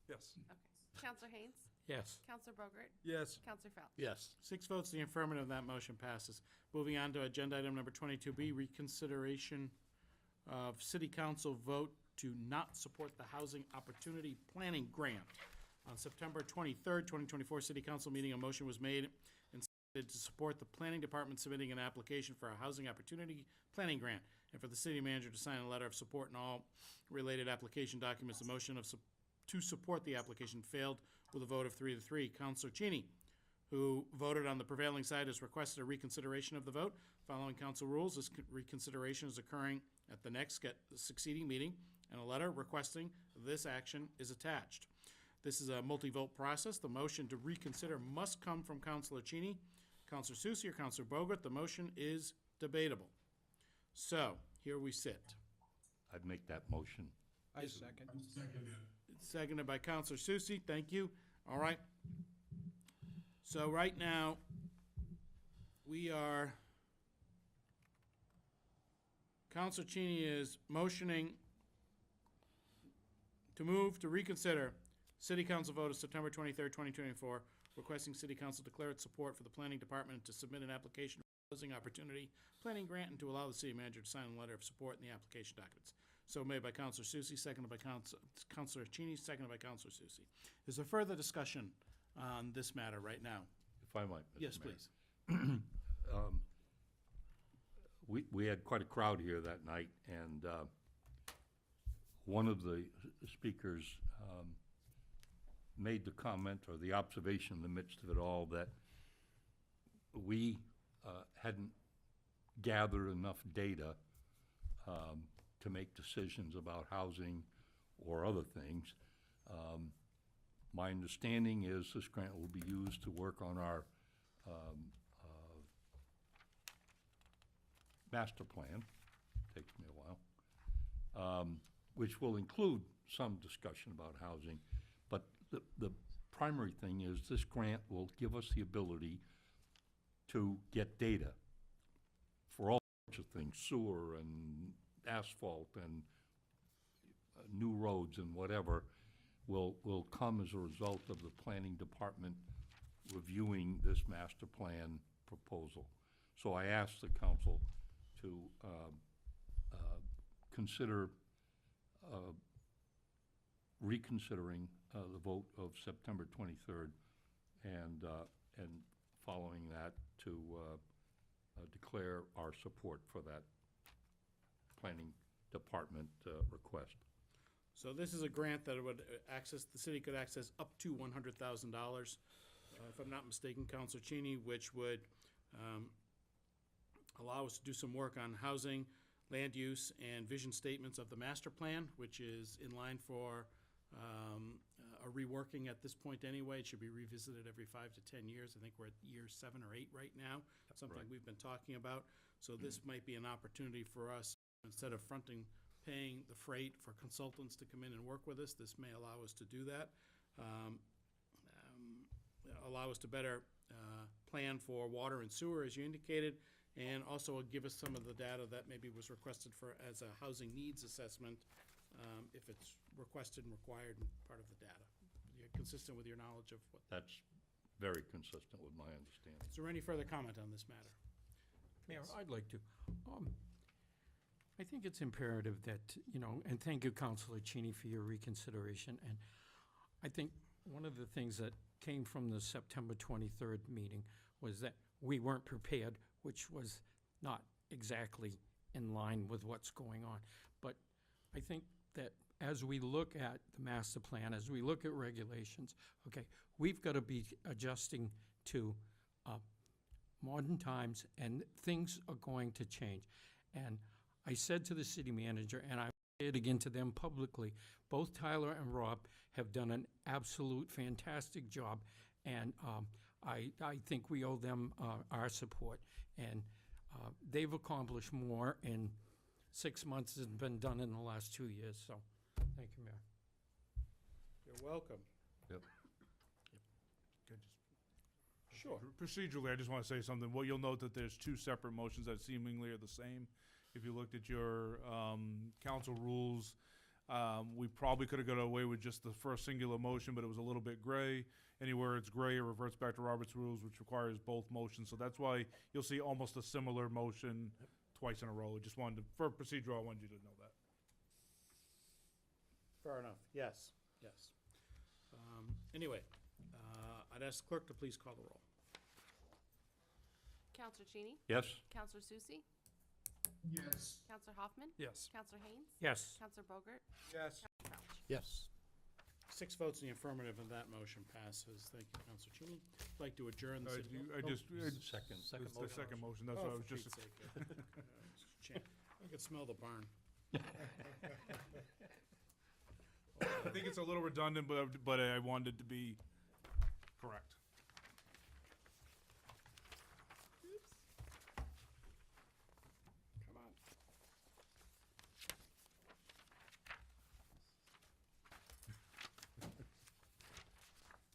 Yes. Okay. Counselor Haynes? Yes. Counselor Bogart? Yes. Counselor Felch? Yes. 6 votes in the affirmative, that motion passes. Moving on to agenda item number 22B, reconsideration of city council vote to not support the Housing Opportunity Planning Grant. On September 23rd, 2024 City Council meeting, a motion was made and seconded to support the Planning Department submitting an application for a Housing Opportunity Planning Grant, and for the city manager to sign a letter of support and all related application documents. The motion to support the application failed with a vote of 3-3. Counselor Cheney, who voted on the prevailing side, has requested a reconsideration of the vote. Following council rules, this reconsideration is occurring at the next succeeding meeting, and a letter requesting this action is attached. This is a multi-vote process. The motion to reconsider must come from Counselor Cheney, Counselor Susie, or Counselor Bogart. The motion is debatable. So, here we sit. I'd make that motion. I second. Seconded by Counselor Susie. Thank you. All right. So right now, we are, Counselor Cheney is motioning to move to reconsider City Council vote of September 23rd, 2024, requesting City Council declare its support for the Planning Department to submit an application for Housing Opportunity Planning Grant and to allow the city manager to sign a letter of support in the application documents. So made by Counselor Susie, seconded by Counselor Cheney, seconded by Counselor Susie. Is there further discussion on this matter right now? If I might, Mr. Yes, Mayor. please. We had quite a crowd here that night, and one of the speakers made the comment or the observation in the midst of it all that we hadn't gathered enough data to make decisions about housing or other things. My understanding is this grant will be used to work on our master plan, takes me a while, which will include some discussion about housing. But the primary thing is this grant will give us the ability to get data for all sorts of things, sewer and asphalt and new roads and whatever will come as a result of the planning department reviewing this master plan proposal. So I asked the council to consider reconsidering the vote of September 23rd and following that to declare our support for that planning department request. So this is a grant that would access, the city could access up to $100,000, if I'm not mistaken, Counselor Cheney, which would allow us to do some work on housing, land use, and vision statements of the master plan, which is in line for a reworking at this point anyway. It should be revisited every 5 to 10 years. I think we're at year 7 or 8 right now, something right. we've been talking about. So this might be an opportunity for us, instead of paying the freight for consultants to come in and work with us, this may allow us to do that. Allow us to better plan for water and sewer, as you indicated, and also give us some of the data that maybe was requested for as a housing needs assessment, if it's requested and required and part of the data. You're consistent with your knowledge of what. That's very consistent with my understanding. Is there any further comment on this matter? Mayor, I'd like to. I think it's imperative that, and thank you, Councilor Cheney, for your reconsideration. And I think one of the things that came from the September 23rd meeting was that we weren't prepared, which was not exactly in line with what's going on. But I think that as we look at the master plan, as we look at regulations, okay, we've got to be adjusting to modern times, and things are going to change. And I said to the city manager, and I say it again to them publicly, both Tyler and Rob have done an absolute fantastic job, and I think we owe them our support. And they've accomplished more in 6 months than has been done in the last 2 years, so thank you, Mayor. You're welcome. Yep. Sure. Procedurally, I just want to say something. Well, you'll note that there's 2 separate motions that seemingly are the same. If you looked at your council rules, we probably could have got away with just the first singular motion, but it was a little bit gray. Anywhere it's gray, it reverts back to Robert's rules, which requires both motions. So that's why you'll see almost a similar motion twice in a row. I just wanted to, for procedural, I wanted you to know that. Fair enough. Yes, yes. Anyway, I'd ask the clerk to please call the roll. Counselor Cheney? Yes? Counselor Susie? Yes. Counselor Hoffman? Yes. Counselor Haynes? Yes. Counselor Bogart? Yes. Crouch? Yes. 6 votes in the affirmative, and that motion passes. Thank you, Counselor Cheney. I'd like to adjourn the city. Second. It's the second motion, that's Oh, what I was for just, Pete's sake. I could smell the barn. I think it's a little redundant, but I wanted to be correct. Come on.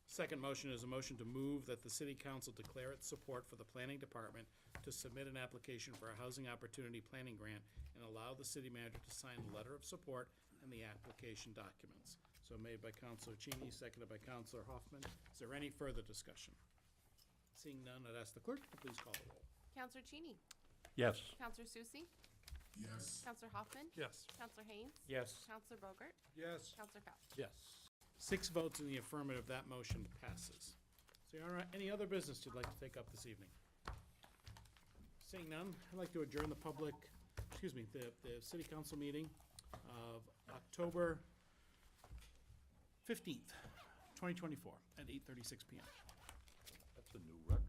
Second motion is a motion to move that the city council declare its support for the planning department to submit an application for a housing opportunity planning grant and allow the city manager to sign the letter of support and the application documents. So made by Counselor Cheney, seconded by Counselor Hoffman. Is there any further discussion? Seeing none, I'd ask the clerk to please call the roll. Counselor Cheney? Yes. Counselor Susie? Yes. Counselor Hoffman? Yes. Counselor Haynes? Yes. Counselor Bogart? Yes. Counselor Crouch? Yes. 6 votes in the affirmative, that motion passes. So, all right, any other business you'd like to take up this evening? Seeing none, I'd like to adjourn the city council meeting of October 15th, 2024, at 8:36 PM. That's a new record.